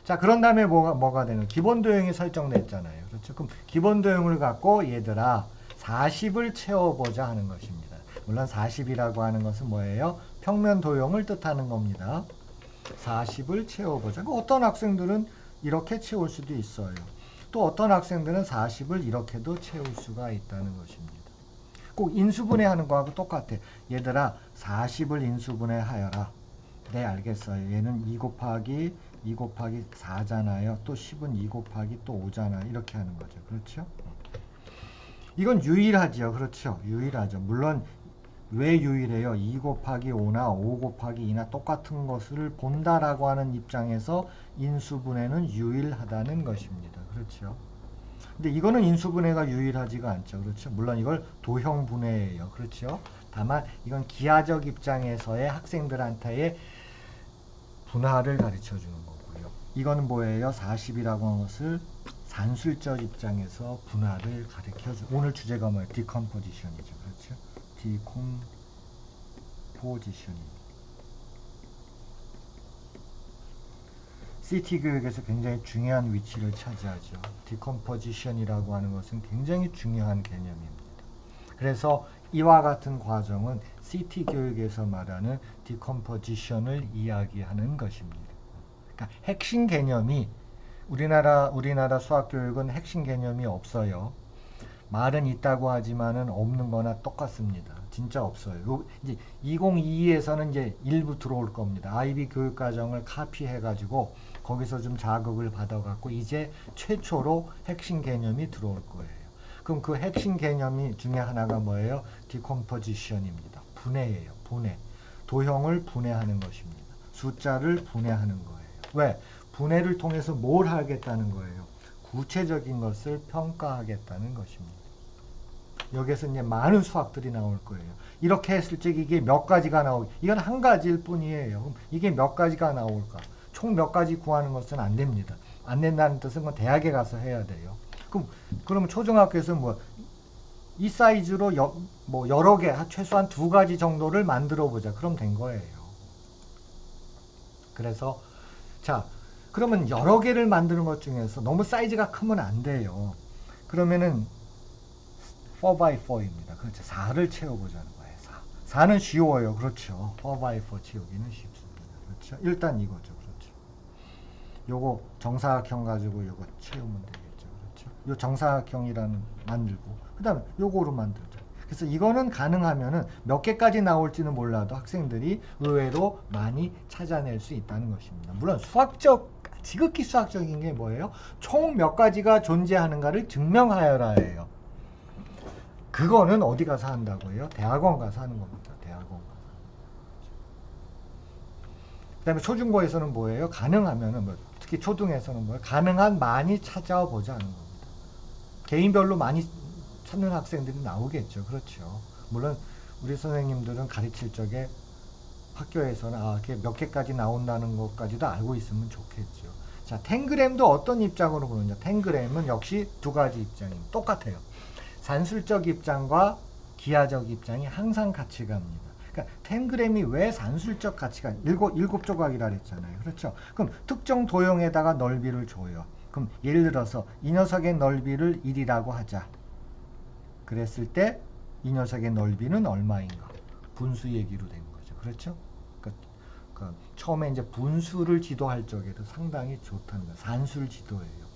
자, 그런 다음에 뭐가 되는? 기본 도형이 설정됐잖아요. 그렇죠. 그럼 기본 도형을 갖고 얘들아 40을 채워보자 하는 것입니다. 물론 40이라고 하는 것은 뭐예요? 평면 도형을 뜻하는 겁니다. 40을 채워보자. 어떤 학생들은 이렇게 채울 수도 있어요. 또 어떤 학생들은 40을 이렇게도 채울 수가 있다는 것입니다. 꼭 인수분해하는 거하고 똑같아. 얘들아 40을 인수분해하여라. 네 알겠어요. 얘는 2 곱하기 4잖아요. 또 10은 2 곱하기 또 5잖아요. 이렇게 하는 거죠. 그렇죠? 이건 유일하죠. 그렇죠? 유일하죠. 물론 왜 유일해요? 2 곱하기 5나 5 곱하기 2나 똑같은 것을 본다라고 하는 입장에서 인수분해는 유일하다는 것입니다. 그렇죠? 근데 이거는 인수분해가 유일하지가 않죠. 그렇죠? 물론 이걸 도형분해예요. 그렇죠? 다만 이건 기하적 입장에서의 학생들한테의 분할을 가르쳐 주는 거고요. 이거는 뭐예요? 40이라고 하는 것을 산술적 입장에서 분할을 가르쳐 주. 오늘 주제가 뭐예요? 디컴포지션이죠. 그렇죠? 디컴포지션이. CT 교육에서 굉장히 중요한 위치를 차지하죠. 디컴포지션이라고 하는 것은 굉장히 중요한 개념입니다. 그래서 이와 같은 과정은 CT 교육에서 말하는 디컴포지션을 이야기하는 것입니다. 그러니까 핵심 개념이 우리나라 수학 교육은 핵심 개념이 없어요. 말은 있다고 하지만은 없는 거나 똑같습니다. 진짜 없어요. 이제 2022에서는 이제 일부 들어올 겁니다. IB 교육과정을 카피해가지고 거기서 좀 자극을 받아갖고 이제 최초로 핵심 개념이 들어올 거예요. 그럼 그 핵심 개념이 중에 하나가 뭐예요? 디컴포지션입니다. 분해예요. 분해. 도형을 분해하는 것입니다. 숫자를 분해하는 거예요. 왜? 분해를 통해서 뭘 하겠다는 거예요? 구체적인 것을 평가하겠다는 것입니다. 여기에서 이제 많은 수학들이 나올 거예요. 이렇게 했을 때 이게 몇 가지가 이건 한 가지일 뿐이에요. 그럼 이게 몇 가지가 나올까? 총 몇 가지 구하는 것은 안 됩니다. 안 된다는 뜻은 건 대학에 가서 해야 돼요. 그러면 초등학교에서 이 사이즈로 여러 개, 최소한 2가지 정도를 만들어 보자. 그럼 된 거예요. 그래서, 자, 그러면 여러 개를 만드는 것 중에서 너무 사이즈가 크면 안 돼요. 그러면은 4x4입니다. 그렇죠. 4를 채워보자는 거예요. 4는 쉬워요. 그렇죠. 4x4 채우기는 쉽습니다. 그렇죠. 일단 이거죠. 그렇죠. 요거 정사각형 가지고 요거 채우면 되겠죠. 그렇죠. 요 정사각형이라는 만들고 그 다음에 요거로 만들죠. 그래서 이거는 가능하면은 몇 개까지 나올지는 몰라도 학생들이 의외로 많이 찾아낼 수 있다는 것입니다. 물론 지극히 수학적인 게 뭐예요? 총 몇 가지가 존재하는가를 증명하여라예요. 그거는 어디 가서 한다고요? 대학원 가서 하는 겁니다. 대학원 가서. 그 다음에 초중고에서는 뭐예요? 가능하면은 특히 초등에서는 뭐예요? 가능한 많이 찾아보자 하는 겁니다. 개인별로 많이 찾는 학생들이 나오겠죠. 그렇죠. 물론 우리 선생님들은 가르칠 적에 학교에서는 이렇게 몇 개까지 나온다는 것까지도 알고 있으면 좋겠죠. 자, 탱그램도 어떤 입장으로 보느냐? 탱그램은 역시 2가지 입장입니다. 똑같아요. 산술적 입장과 기하적 입장이 항상 같이 갑니다. 그러니까 탱그램이 왜 산술적 가치가 7조각이라 그랬잖아요. 그렇죠? 그럼 특정 도형에다가 넓이를 줘요. 그럼 예를 들어서 이 녀석의 넓이를 1이라고 하자. 그랬을 때 이 녀석의 넓이는 얼마인가? 분수 얘기로 된 거죠. 그렇죠? 처음에 이제 분수를 지도할 적에도 상당히 좋다는 거예요. 산술 지도예요.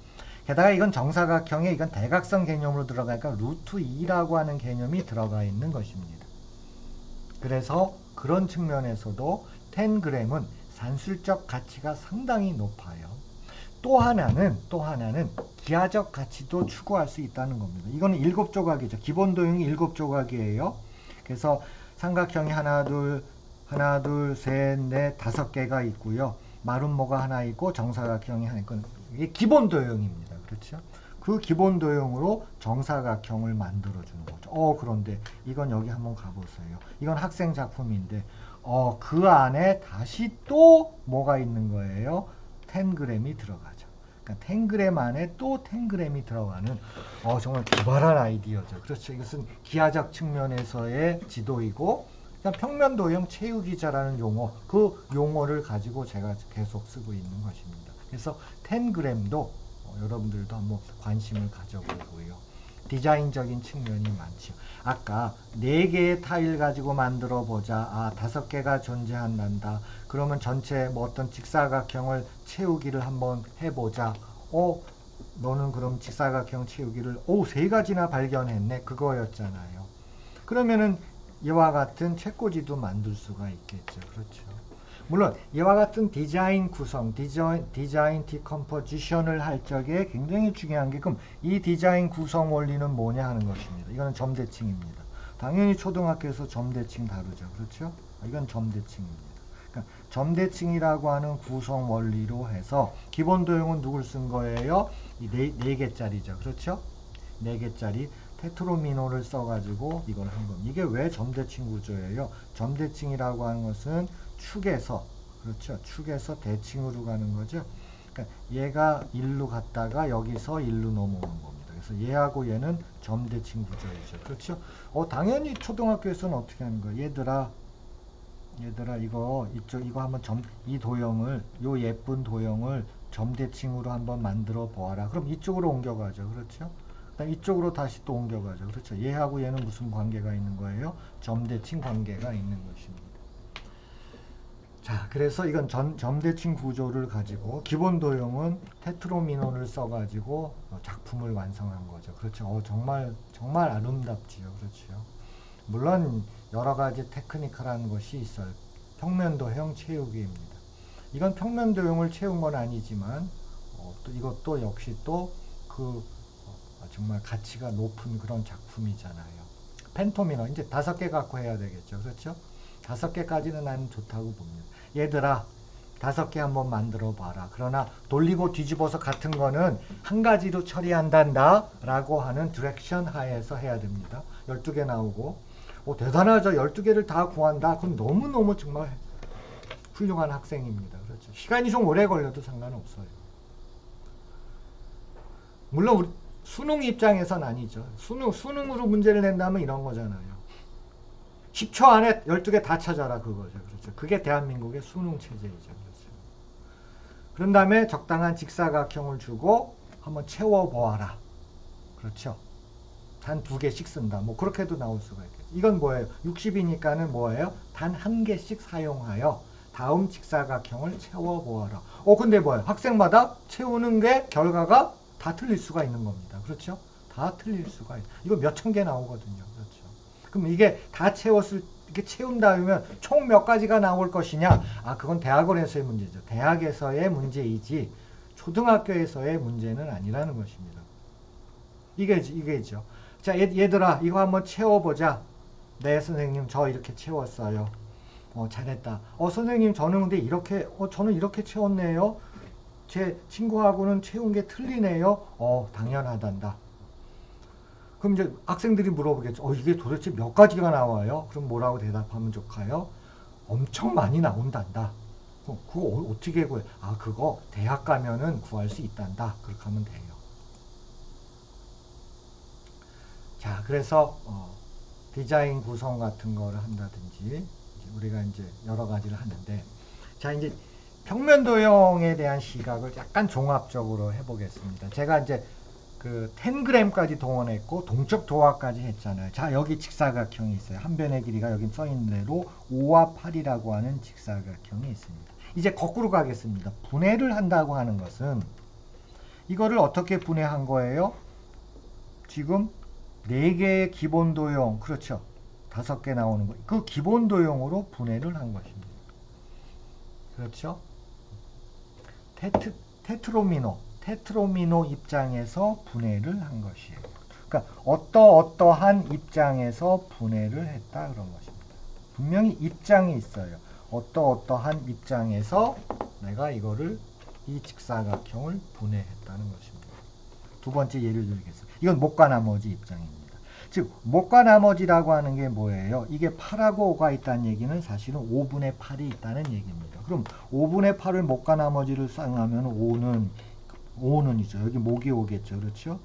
게다가 이건 정사각형에 이건 대각선 개념으로 들어가니까 루트 2라고 하는 개념이 들어가 있는 것입니다. 그래서 그런 측면에서도 10g은 산술적 가치가 상당히 높아요. 또 하나는 기하적 가치도 추구할 수 있다는 겁니다. 이거는 7조각이죠. 기본 도형이 7조각이에요. 그래서 삼각형이 하나, 둘, 셋, 넷, 5개가 있고요. 마름모가 하나 있고 정사각형이 하나 있고 이게 기본 도형입니다. 그렇죠? 그 기본 도형으로 정사각형을 만들어 주는 거죠. 그런데 이건 여기 한번 가보세요. 이건 학생 작품인데 그 안에 다시 또 뭐가 있는 거예요? 10g이 들어가죠. 그러니까 10g 안에 또 10g이 들어가는 정말 기발한 아이디어죠. 그렇죠. 이것은 기하적 측면에서의 지도이고 평면 도형 채우기자라는 용어, 그 용어를 가지고 제가 계속 쓰고 있는 것입니다. 그래서 10g도 여러분들도 한번 관심을 가져보고요. 디자인적인 측면이 많죠. 아까 4개의 타일 가지고 만들어 보자. 5개가 존재한단다. 그러면 전체 어떤 직사각형을 채우기를 한번 해보자. 너는 그럼 직사각형 채우기를 3가지나 발견했네. 그거였잖아요. 그러면은 이와 같은 책꽂이도 만들 수가 있겠죠. 그렇죠. 물론 이와 같은 디자인 구성, 디자인 디컴포지션을 할 적에 굉장히 중요한 게 그럼 이 디자인 구성 원리는 뭐냐 하는 것입니다. 이거는 점대칭입니다. 당연히 초등학교에서 점대칭 다루죠. 그렇죠? 이건 점대칭입니다. 그러니까 점대칭이라고 하는 구성 원리로 해서 기본 도형은 누굴 쓴 거예요? 이 네 개짜리죠. 그렇죠? 4개짜리 테트로미노를 써가지고 이걸 한 겁니다. 이게 왜 점대칭 구조예요? 점대칭이라고 하는 것은 축에서, 그렇죠? 축에서 대칭으로 가는 거죠. 그러니까 얘가 1로 갔다가 여기서 1로 넘어오는 겁니다. 그래서 얘하고 얘는 점대칭 구조이죠. 그렇죠? 당연히 초등학교에서는 어떻게 하는 거예요? 얘들아 이거 한번 이 도형을, 요 예쁜 도형을 점대칭으로 한번 만들어 보아라. 그럼 이쪽으로 옮겨가죠. 그렇죠? 이쪽으로 다시 또 옮겨가죠. 그렇죠? 얘하고 얘는 무슨 관계가 있는 거예요? 점대칭 관계가 있는 것입니다. 자, 그래서 이건 점대칭 구조를 가지고 기본 도형은 테트로미논을 써가지고 작품을 완성한 거죠. 그렇죠? 정말 아름답지요. 그렇죠? 물론 여러 가지 테크니컬한 것이 있어요. 평면도형 채우기입니다. 이건 평면도형을 채운 건 아니지만 이것도 역시 또 정말 가치가 높은 그런 작품이잖아요. 펜토미너 이제 5개 갖고 해야 되겠죠. 그렇죠? 5개까지는 나는 좋다고 봅니다. 얘들아 5개 한번 만들어 봐라. 그러나 돌리고 뒤집어서 같은 거는 한 가지로 처리한단다 라고 하는 디렉션 하에서 해야 됩니다. 12개 나오고 대단하죠. 12개를 다 구한다. 그럼 너무너무 정말 훌륭한 학생입니다. 그렇죠? 시간이 좀 오래 걸려도 상관없어요. 물론 우리 수능 입장에선 아니죠. 수능으로 문제를 낸다면 이런 거잖아요. 10초 안에 12개 다 찾아라 그거죠. 그렇죠. 그게 대한민국의 수능 체제이죠. 그렇죠. 그런 다음에 적당한 직사각형을 주고 한번 채워보아라. 그렇죠. 단 2개씩 쓴다. 뭐 그렇게도 나올 수가 있겠죠. 이건 뭐예요? 60이니까는 뭐예요? 단 1개씩 사용하여 다음 직사각형을 채워보아라. 근데 뭐예요? 학생마다 채우는 게 결과가 다 틀릴 수가 있는 겁니다. 그렇죠? 다 틀릴 수가 있어요. 이거 몇천 개 나오거든요. 그렇죠? 그럼 이게 다 이렇게 채운다면 총 몇 가지가 나올 것이냐? 그건 대학원에서의 문제죠. 대학에서의 문제이지 초등학교에서의 문제는 아니라는 것입니다. 이게죠. 자, 얘들아, 이거 한번 채워보자. 네, 선생님, 저 이렇게 채웠어요. 잘했다. 선생님, 저는 근데 저는 이렇게 채웠네요. 제 친구하고는 채운 게 틀리네요. 당연하단다. 그럼 이제 학생들이 물어보겠죠. 이게 도대체 몇 가지가 나와요? 그럼 뭐라고 대답하면 좋을까요? 엄청 많이 나온단다. 그거 어떻게 구해? 그거 대학 가면은 구할 수 있단다. 그렇게 하면 돼요. 자, 그래서 디자인 구성 같은 거를 한다든지 우리가 이제 여러 가지를 하는데, 자, 이제 평면도형에 대한 시각을 약간 종합적으로 해보겠습니다. 제가 이제 그 10g까지 동원했고 동적 도화까지 했잖아요. 자, 여기 직사각형이 있어요. 한 변의 길이가 여기 써 있는 대로 5와 8이라고 하는 직사각형이 있습니다. 이제 거꾸로 가겠습니다. 분해를 한다고 하는 것은 이거를 어떻게 분해한 거예요? 지금 4개의 기본 도형, 그렇죠? 5개 나오는 거. 그 기본 도형으로 분해를 한 것입니다. 그렇죠? 테트로미노 입장에서 분해를 한 것이에요. 그러니까 어떠한 입장에서 분해를 했다 그런 것입니다. 분명히 입장이 있어요. 어떠한 입장에서 내가 이 직사각형을 분해했다는 것입니다. 두 번째 예를 들겠습니다. 이건 목과 나머지 입장입니다. 즉 목과 나머지라고 하는 게 뭐예요? 이게 8하고 5가 있다는 얘기는 사실은 5분의 8이 있다는 얘기입니다. 그럼 5분의 8을 목과 나머지를 쌍하면 5는이죠. 여기 목이 오겠죠. 그렇죠?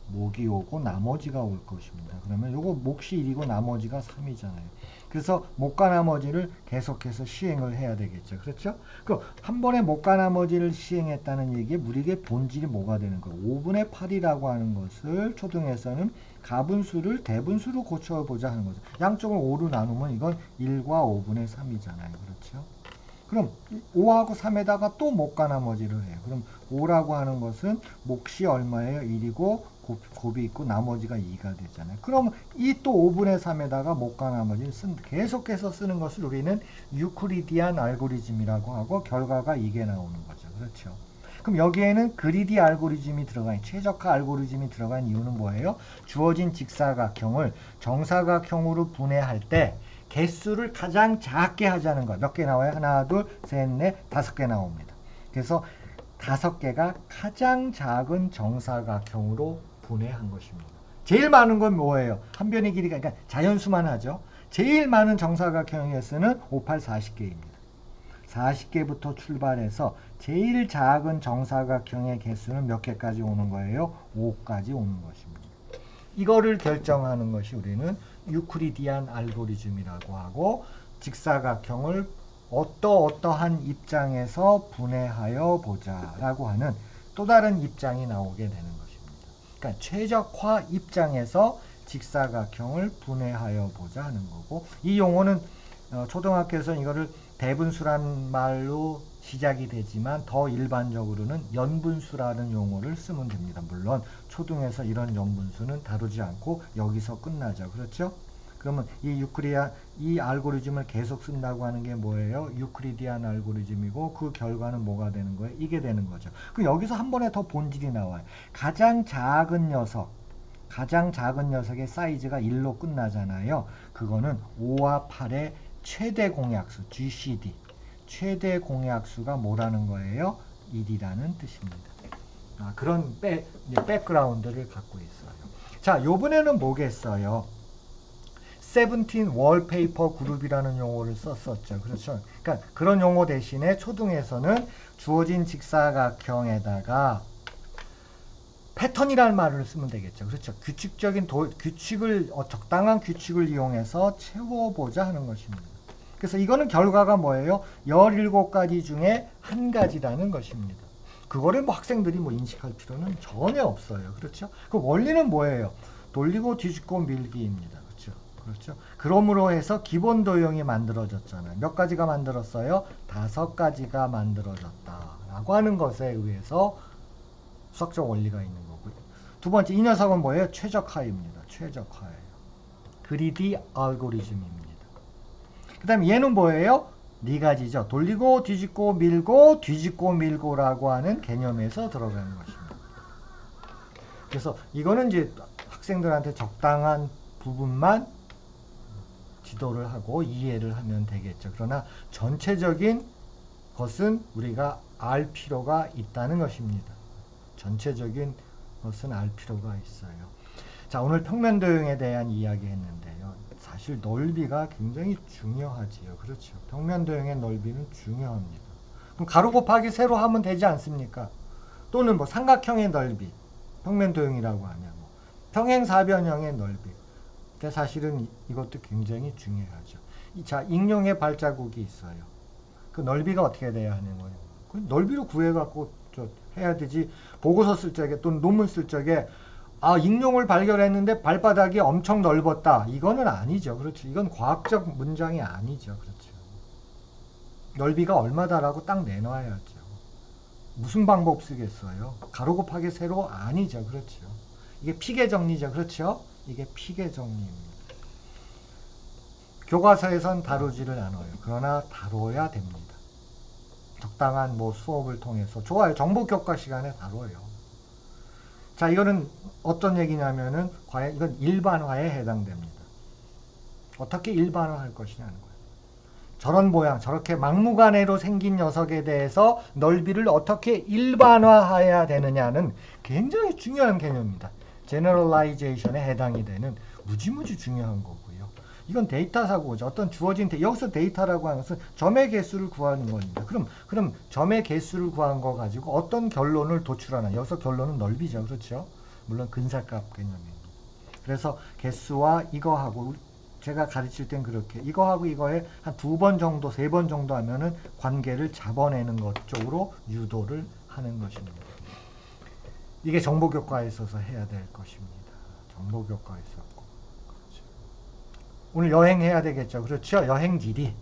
목이 오고 나머지가 올 것입니다. 그러면 요거 몫이 1이고 나머지가 3이잖아요. 그래서 목과 나머지를 계속해서 시행을 해야 되겠죠. 그렇죠? 그럼 한 번에 목과 나머지를 시행했다는 얘기에 우리에게 본질이 뭐가 되는 거예요? 5분의 8이라고 하는 것을 초등에서는 가분수를 대분수로 고쳐보자 하는 거죠. 양쪽을 5로 나누면 이건 1과 5분의 3이잖아요. 그렇죠? 그럼 5하고 3에다가 또 목과 나머지를 해요. 그럼 5라고 하는 것은 몫이 얼마예요? 1이고 곱이 있고 나머지가 2가 되잖아요. 그럼 이 또 5분의 3에다가 목과 나머지를 계속해서 쓰는 것을 우리는 유클리디안 알고리즘이라고 하고 결과가 이게 나오는 거죠. 그렇죠. 그럼 여기에는 그리디 알고리즘이 들어간, 최적화 알고리즘이 들어간 이유는 뭐예요? 주어진 직사각형을 정사각형으로 분해할 때 개수를 가장 작게 하자는 거예요. 몇 개 나와요? 하나, 둘, 셋, 넷, 5개 나옵니다. 그래서 5개가 가장 작은 정사각형으로 분해한 것입니다. 제일 많은 건 뭐예요? 한 변의 길이가, 그러니까 자연수만 하죠. 제일 많은 정사각형의 수는 5, 8, 40개입니다. 40개부터 출발해서 제일 작은 정사각형의 개수는 몇 개까지 오는 거예요? 5까지 오는 것입니다. 이거를 결정하는 것이 우리는 유클리디안 알고리즘이라고 하고, 직사각형을 어떠한 입장에서 분해하여 보자 라고 하는 또 다른 입장이 나오게 되는 것입니다. 그러니까 최적화 입장에서 직사각형을 분해하여 보자 하는 거고, 이 용어는 초등학교에서는 이거를 대분수란 말로 시작이 되지만 더 일반적으로는 연분수라는 용어를 쓰면 됩니다. 물론 초등에서 이런 연분수는 다루지 않고 여기서 끝나죠. 그렇죠? 그러면 이 알고리즘을 계속 쓴다고 하는 게 뭐예요? 유클리디안 알고리즘이고, 그 결과는 뭐가 되는 거예요? 이게 되는 거죠. 그럼 여기서 한 번에 더 본질이 나와요. 가장 작은 녀석의 사이즈가 1로 끝나잖아요. 그거는 5와 8의 최대 공약수, GCD. 최대 공약수가 뭐라는 거예요? 1이라는 뜻입니다. 그런 백그라운드를 갖고 있어요. 자, 요번에는 뭐겠어요? 17 월페이퍼 그룹이라는 용어를 썼었죠. 그렇죠? 그러니까 그런 용어 대신에 초등에서는 주어진 직사각형에다가 패턴이라는 말을 쓰면 되겠죠. 그렇죠? 적당한 규칙을 이용해서 채워보자 하는 것입니다. 그래서 이거는 결과가 뭐예요? 17가지 중에 한 가지라는 것입니다. 그거를 학생들이 인식할 필요는 전혀 없어요. 그렇죠? 그 원리는 뭐예요? 돌리고 뒤집고 밀기입니다. 그렇죠? 그러므로 해서 기본 도형이 만들어졌잖아요. 몇 가지가 만들었어요? 5가지가 만들어졌다라고 하는 것에 의해서 수학적 원리가 있는 거고요. 두 번째, 이 녀석은 뭐예요? 최적화입니다. 최적화예요. 그리디 알고리즘입니다. 그 다음에 얘는 뭐예요? 4가지죠. 돌리고 뒤집고 밀고 뒤집고 밀고라고 하는 개념에서 들어가는 것입니다. 그래서 이거는 이제 학생들한테 적당한 부분만 지도를 하고 이해를 하면 되겠죠. 그러나 전체적인 것은 우리가 알 필요가 있다는 것입니다. 전체적인 것은 알 필요가 있어요. 자, 오늘 평면도형에 대한 이야기 했는데요. 사실 넓이가 굉장히 중요하지요. 그렇죠. 평면도형의 넓이는 중요합니다. 그럼 가로 곱하기 세로 하면 되지 않습니까? 또는 삼각형의 넓이, 평면도형이라고 하면 평행사변형의 넓이. 근데 사실은 이것도 굉장히 중요하죠. 자, 익룡의 발자국이 있어요. 그 넓이가 어떻게 돼야 하는 거예요? 그 넓이로 구해갖고 해야 되지. 보고서 쓸 적에 또는 논문 쓸 적에 익룡을 발견했는데 발바닥이 엄청 넓었다. 이거는 아니죠. 그렇죠. 이건 과학적 문장이 아니죠. 그렇죠. 넓이가 얼마다라고 딱 내놔야죠. 무슨 방법 쓰겠어요? 가로 곱하기 세로 아니죠. 그렇죠. 이게 피계 정리죠. 그렇죠. 이게 피계 정리입니다. 교과서에선 다루지를 않아요. 그러나 다뤄야 됩니다. 적당한 수업을 통해서. 좋아요. 정보교과 시간에 다뤄요. 자, 이거는 어떤 얘기냐면은 과연 이건 일반화에 해당됩니다. 어떻게 일반화할 것이냐는 거예요. 저런 모양, 저렇게 막무가내로 생긴 녀석에 대해서 넓이를 어떻게 일반화해야 되느냐는 굉장히 중요한 개념입니다. 제너럴라이제이션에 해당이 되는 무지무지 중요한 거고요. 이건 데이터 사고죠. 어떤 주어진 여기서 데이터라고 하는 것은 점의 개수를 구하는 겁니다. 그럼 점의 개수를 구한 거 가지고 어떤 결론을 도출하나. 여기서 결론은 넓이죠. 그렇죠? 물론 근사값 개념입니다. 그래서 개수와 이거하고 제가 가르칠 땐 그렇게 이거하고 이거에 한 2번 정도, 3번 정도 하면은 관계를 잡아내는 것 쪽으로 유도를 하는 것입니다. 이게 정보교과에 있어서 해야 될 것입니다. 정보교과에 있었고. 그렇죠. 오늘 여행해야 되겠죠. 그렇죠? 여행지리.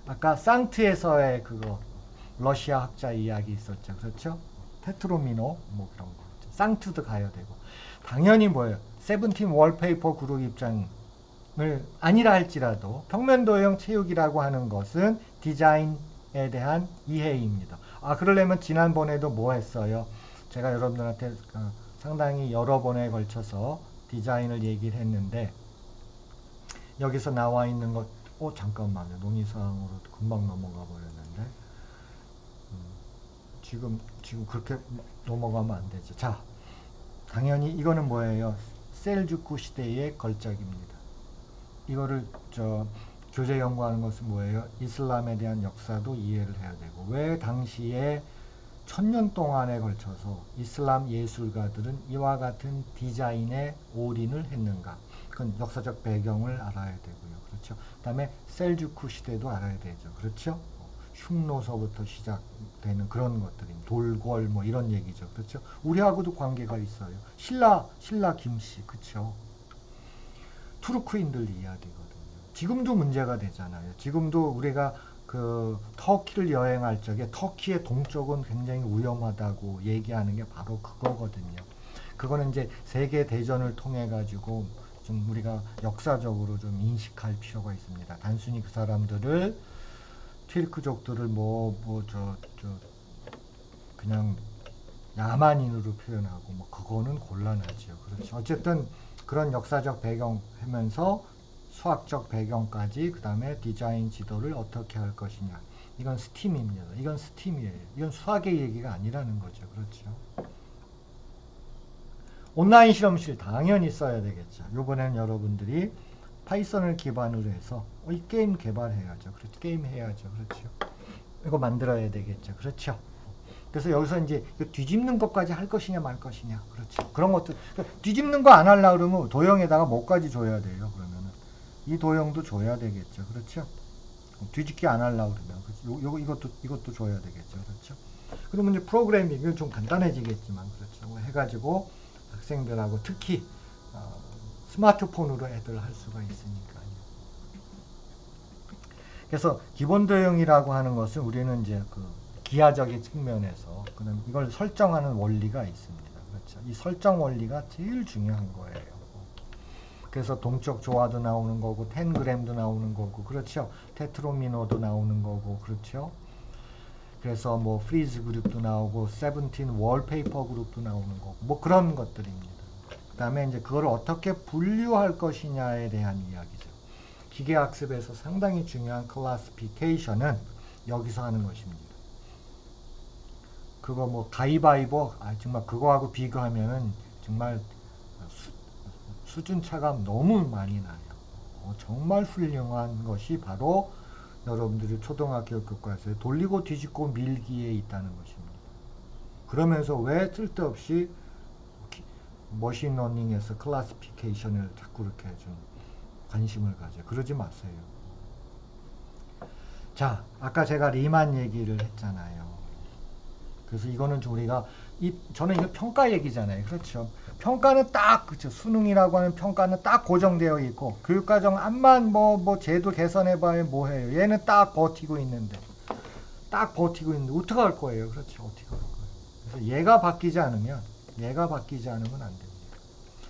아까 상트에서의 그거 러시아 학자 이야기 있었죠. 그렇죠? 테트로미노 뭐 그런 거. 상트도 가야 되고. 당연히 뭐예요? 세븐틴 월페이퍼 그룹 입장을 아니라 할지라도 평면 도형 채우기라고 하는 것은 디자인에 대한 이해입니다. 그러려면 지난번에도 뭐 했어요? 제가 여러분들한테 상당히 여러 번에 걸쳐서 디자인을 얘기를 했는데 여기서 나와 있는 것 잠깐만요. 논의사항으로 금방 넘어가 버렸는데 지금 그렇게 넘어가면 안 되죠. 자, 당연히 이거는 뭐예요? 셀주쿠 시대의 걸작입니다. 이거를 교재 연구하는 것은 뭐예요? 이슬람에 대한 역사도 이해를 해야 되고 왜 당시에 1000년 동안에 걸쳐서 이슬람 예술가들은 이와 같은 디자인에 올인을 했는가? 그건 역사적 배경을 알아야 되고요. 그렇죠? 그 다음에 셀주쿠 시대도 알아야 되죠. 그렇죠? 흉노서부터 시작되는 그런 것들입니다. 돌궐 뭐 이런 얘기죠. 그렇죠? 우리하고도 관계가 있어요. 신라 김씨, 그렇죠? 투르크인들 이야기거든요. 지금도 문제가 되잖아요. 지금도 우리가 그 터키를 여행할 적에 터키의 동쪽은 굉장히 위험하다고 얘기하는 게 바로 그거거든요. 그거는 이제 세계 대전을 통해 가지고 좀 우리가 역사적으로 좀 인식할 필요가 있습니다. 단순히 그 사람들을 튀르크족들을 그냥 야만인으로 표현하고 뭐 그거는 곤란하죠. 그렇죠. 어쨌든 그런 역사적 배경 하면서 수학적 배경까지 그 다음에 디자인 지도를 어떻게 할 것이냐. 이건 스팀입니다. 이건 스팀이에요. 이건 수학의 얘기가 아니라는 거죠. 그렇죠. 온라인 실험실 당연히 써야 되겠죠. 이번에는 여러분들이 파이썬을 기반으로 해서 이 게임 개발해야죠. 그렇죠. 게임 해야죠. 그렇죠. 이거 만들어야 되겠죠. 그렇죠. 그래서 여기서 이제 뒤집는 것까지 할 것이냐 말 것이냐. 그렇죠. 그런 것도 뒤집는 거 안 하려고 그러면 도형에다가 뭐까지 줘야 돼요. 그러면은 이 도형도 줘야 되겠죠. 그렇죠. 뒤집기 안 하려고 그러면 이것도 줘야 되겠죠. 그렇죠. 그러면 이제 프로그래밍은 좀 간단해지겠지만 그렇죠. 해가지고 학생들하고 특히 스마트폰으로 애들 할 수가 있으니까요. 그래서 기본 도형이라고 하는 것은 우리는 이제 그 기하적인 측면에서 그럼 이걸 설정하는 원리가 있습니다. 그렇죠. 이 설정 원리가 제일 중요한 거예요. 그래서 동적 조화도 나오는 거고 텐그램도 나오는 거고 그렇죠. 테트로미노도 나오는 거고 그렇죠. 그래서 뭐 프리즈 그룹도 나오고 세븐틴 월페이퍼 그룹도 나오는 거고 뭐 그런 것들입니다. 그 다음에 이제 그걸 어떻게 분류할 것이냐에 대한 이야기죠. 기계학습에서 상당히 중요한 클래시피케이션은 여기서 하는 것입니다. 그거 뭐 가위바위보 정말 그거하고 비교하면은 정말 수준 차가 너무 많이 나요. 정말 훌륭한 것이 바로 여러분들이 초등학교 교과서에 돌리고 뒤집고 밀기에 있다는 것입니다. 그러면서 왜 쓸데없이 머신러닝에서 클래시피케이션을 자꾸 이렇게 좀 관심을 가져요. 그러지 마세요. 자, 아까 제가 리만 얘기를 했잖아요. 그래서 이거는 우리가 저는 이거 평가 얘기잖아요. 그렇죠. 평가는 딱 그렇죠. 수능이라고 하는 평가는 딱 고정되어 있고 교육과정 암만 뭐 제도 개선해봐야 뭐해요. 얘는 딱 버티고 있는데 어떻게 할 거예요. 그렇죠. 어떻게 할 거예요. 그래서 얘가 바뀌지 않으면 안 됩니다.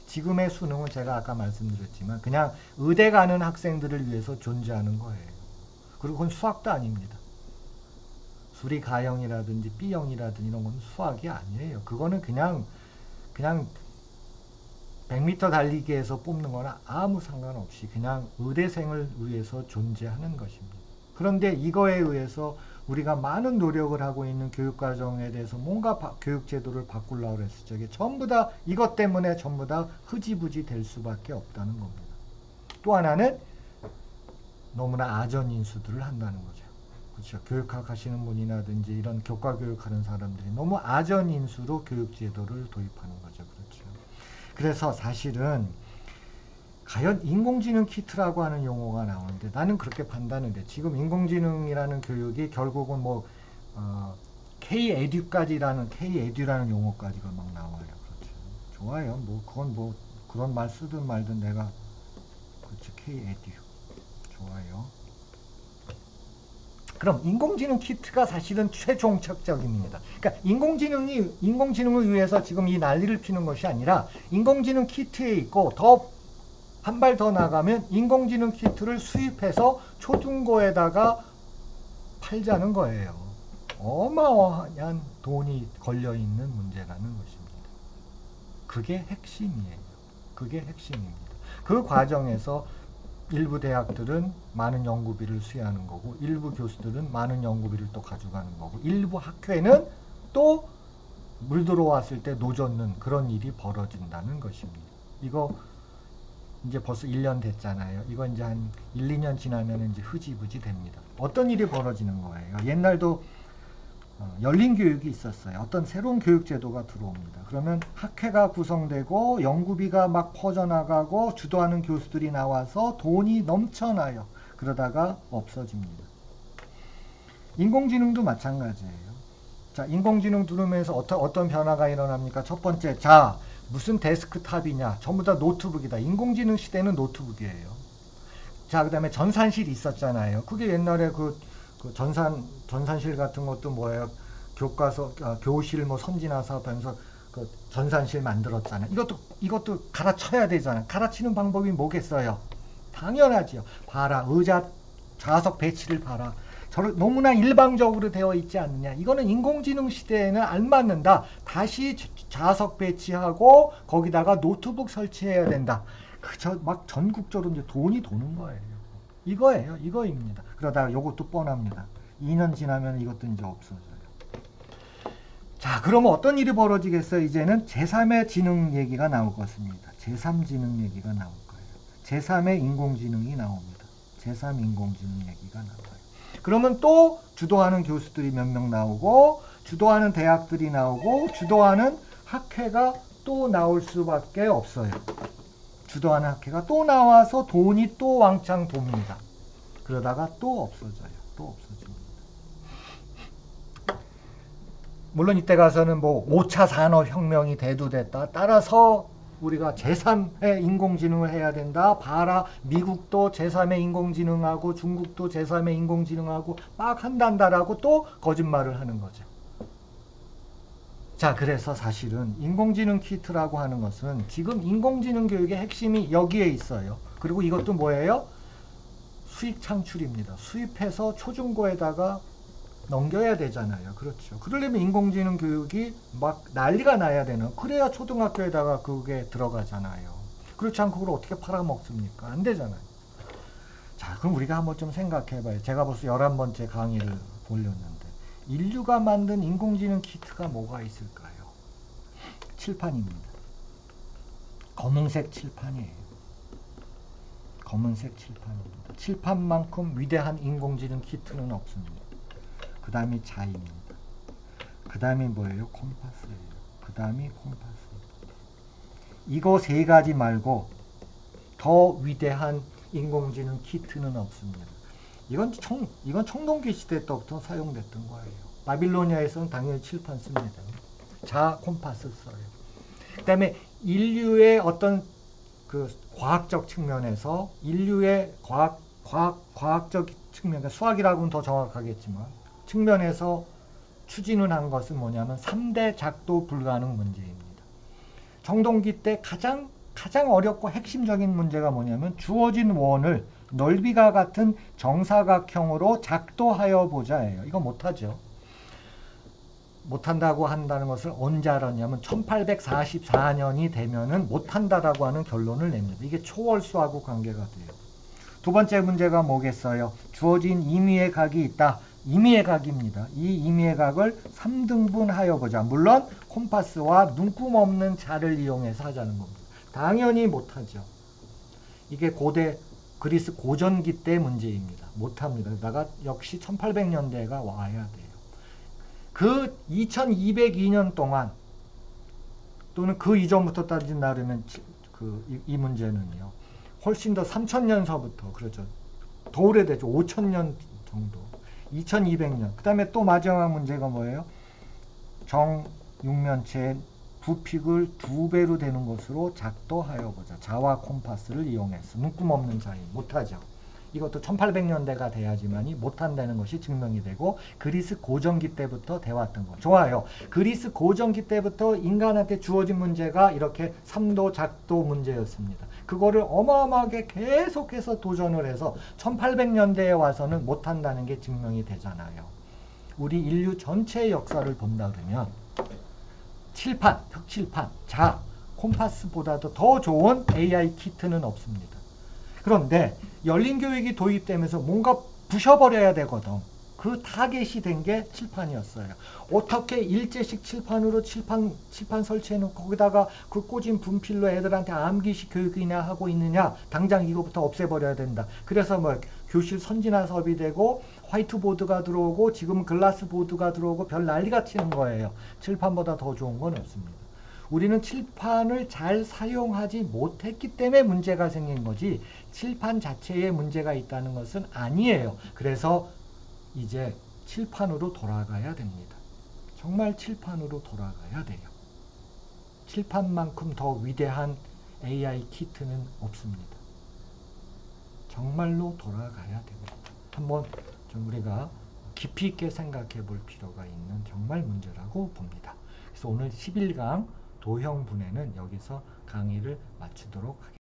지금의 수능은 제가 아까 말씀드렸지만 그냥 의대 가는 학생들을 위해서 존재하는 거예요. 그리고 그건 수학도 아닙니다. 수리 가형이라든지 B형이라든지 이런 건 수학이 아니에요. 그거는 그냥 100m 달리기에서 뽑는 거나 아무 상관없이 그냥 의대생을 위해서 존재하는 것입니다. 그런데 이거에 의해서 우리가 많은 노력을 하고 있는 교육과정에 대해서 뭔가 교육제도를 바꾸려고 했을 적에 전부 다 이것 때문에 전부 다 흐지부지 될 수밖에 없다는 겁니다. 또 하나는 너무나 아전인수들을 한다는 거죠. 그렇죠. 교육학 하시는 분이라든지 이런 교과 교육하는 사람들이 너무 아전인수로 교육제도를 도입하는 거죠. 그렇죠. 그래서 사실은 과연 인공지능 키트라고 하는 용어가 나오는데 나는 그렇게 판단을 해. 지금 인공지능이라는 교육이 결국은 K-에듀라는 용어까지가 막 나와요. 그렇죠. 좋아요. 그건 그런 말 쓰든 말든 내가 그렇죠. K-에듀 좋아요. 그럼 인공지능 키트가 사실은 최종착적입니다. 그러니까 인공지능을 위해서 지금 이 난리를 피는 것이 아니라 인공지능 키트에 있고 더 한 발 더 나가면 인공지능 키트를 수입해서 초중고에다가 팔자는 거예요. 어마어마한 돈이 걸려있는 문제라는 것입니다. 그게 핵심이에요. 그게 핵심입니다. 그 과정에서 일부 대학들은 많은 연구비를 수여하는 거고 일부 교수들은 많은 연구비를 또 가져가는 거고 일부 학회는 또 물 들어왔을 때 노젓는 그런 일이 벌어진다는 것입니다. 이거 이제 벌써 1년 됐잖아요. 이거 이제 한 1, 2년 지나면 이제 흐지부지 됩니다. 어떤 일이 벌어지는 거예요? 옛날도 열린 교육이 있었어요. 어떤 새로운 교육제도가 들어옵니다. 그러면 학회가 구성되고 연구비가 막 퍼져나가고 주도하는 교수들이 나와서 돈이 넘쳐나요. 그러다가 없어집니다. 인공지능도 마찬가지예요. 자, 인공지능 들으면서 어떤 변화가 일어납니까? 첫 번째, 자, 무슨 데스크탑이냐? 전부 다 노트북이다. 인공지능 시대는 노트북이에요. 자, 그 다음에 전산실이 있었잖아요. 그게 옛날에 그 전산실 같은 것도 뭐예요? 교과서, 교실 뭐 선진화 사업하면서 그 전산실 만들었잖아요. 이것도 갈아쳐야 되잖아요. 갈아치는 방법이 뭐겠어요? 당연하지요. 봐라. 의자, 좌석 배치를 봐라. 너무나 일방적으로 되어 있지 않느냐. 이거는 인공지능 시대에는 안 맞는다. 다시 좌석 배치하고 거기다가 노트북 설치해야 된다. 막 전국적으로 이제 돈이 도는 거예요. 이거예요. 이거입니다. 그러다가 이것도 뻔합니다. 2년 지나면 이것도 이제 없어져요. 자, 그러면 어떤 일이 벌어지겠어요? 이제는 제3의 지능 얘기가 나올 것입니다. 제3지능 얘기가 나올 거예요. 제3의 인공지능이 나옵니다. 제3 인공지능 얘기가 나와요. 그러면 또 주도하는 교수들이 몇 명 나오고 주도하는 대학들이 나오고 주도하는 학회가 또 나올 수밖에 없어요. 주도하는 학회가 또 나와서 돈이 또 왕창 돕니다. 그러다가 또 없어져요. 또 없어집니다. 물론 이때 가서는 뭐 5차 산업혁명이 대두됐다. 따라서 우리가 제3의 인공지능을 해야 된다. 봐라, 미국도 제3의 인공지능하고 중국도 제3의 인공지능하고 막 한단다라고 또 거짓말을 하는 거죠. 자, 그래서 사실은 인공지능 키트라고 하는 것은 지금 인공지능 교육의 핵심이 여기에 있어요. 그리고 이것도 뭐예요? 수익 창출입니다. 수입해서 초중고에다가 넘겨야 되잖아요. 그렇죠. 그러려면 인공지능 교육이 막 난리가 나야 되는, 그래야 초등학교에다가 그게 들어가잖아요. 그렇지 않고 그걸 어떻게 팔아먹습니까? 안 되잖아요. 자, 그럼 우리가 한번 좀 생각해봐요. 제가 벌써 11번째 강의를 올렸는데 인류가 만든 인공지능 키트가 뭐가 있을까요? 칠판입니다. 검은색 칠판이에요. 검은색 칠판입니다. 칠판만큼 위대한 인공지능 키트는 없습니다. 그 다음이 자입니다. 그 다음이 뭐예요? 콤파스예요. 그 다음이 콤파스입니다. 이거 세 가지 말고 더 위대한 인공지능 키트는 없습니다. 이건 청동기 시대 때부터 사용됐던 거예요. 바빌로니아에서는 당연히 칠판 씁니다. 자, 콤파스 써요. 그 다음에 인류의 어떤 그 과학적 측면에서 인류의 과학적 측면, 수학이라고는 더 정확하겠지만 측면에서 추진을 한 것은 뭐냐면 3대 작도 불가능 문제입니다. 청동기 때 가장 어렵고 핵심적인 문제가 뭐냐면 주어진 원을 넓이가 같은 정사각형으로 작도하여 보자예요. 이거 못하죠. 못한다고 한다는 것을 언제 알았냐면 1844년이 되면은 못한다라고 하는 결론을 냅니다. 이게 초월수하고 관계가 돼요. 두 번째 문제가 뭐겠어요? 주어진 임의의 각이 있다. 임의의 각입니다. 이 임의의 각을 3등분하여 보자. 물론 콤파스와 눈금 없는 자를 이용해서 하자는 겁니다. 당연히 못하죠. 이게 고대 그리스 고전기 때 문제입니다. 못합니다. 그러다가 역시 1800년대가 와야 돼요. 그 2202년 동안 또는 그 이전부터 따진다면 이 문제는요. 훨씬 더 3000년서부터 그렇죠. 더 오래되죠. 5000년 정도. 2200년. 그 다음에 또 마지막 문제가 뭐예요? 정육면체의 부픽을 2배로 되는 것으로 작도하여 보자. 자와 콤파스를 이용해서 눈금 없는 자인 못하죠. 이것도 1800년대가 돼야지만이 못한다는 것이 증명이 되고 그리스 고전기 때부터 돼왔던 거. 좋아요. 그리스 고전기 때부터 인간한테 주어진 문제가 이렇게 삼도 작도 문제였습니다. 그거를 어마어마하게 계속해서 도전을 해서 1800년대에 와서는 못한다는 게 증명이 되잖아요. 우리 인류 전체의 역사를 본다 그러면 칠판, 벽칠판, 자, 콤파스보다도 더 좋은 AI 키트는 없습니다. 그런데 열린 교육이 도입되면서 뭔가 부셔버려야 되거든. 그 타겟이 된 게 칠판이었어요. 어떻게 일제식 칠판으로 칠판 설치해놓고 거기다가 그 꽂은 분필로 애들한테 암기식 교육이나 하고 있느냐. 당장 이거부터 없애버려야 된다. 그래서 뭐 교실 선진화 사업이 되고 화이트보드가 들어오고 지금 글라스보드가 들어오고 별 난리가 치는 거예요. 칠판보다 더 좋은 건 없습니다. 우리는 칠판을 잘 사용하지 못했기 때문에 문제가 생긴 거지 칠판 자체에 문제가 있다는 것은 아니에요. 그래서 이제 칠판으로 돌아가야 됩니다. 정말 칠판으로 돌아가야 돼요. 칠판만큼 더 위대한 AI 키트는 없습니다. 정말로 돌아가야 됩니다. 한번 좀 우리가 깊이 있게 생각해 볼 필요가 있는 정말 문제라고 봅니다. 그래서 오늘 11강 도형 분해는 여기서 강의를 마치도록 하겠습니다.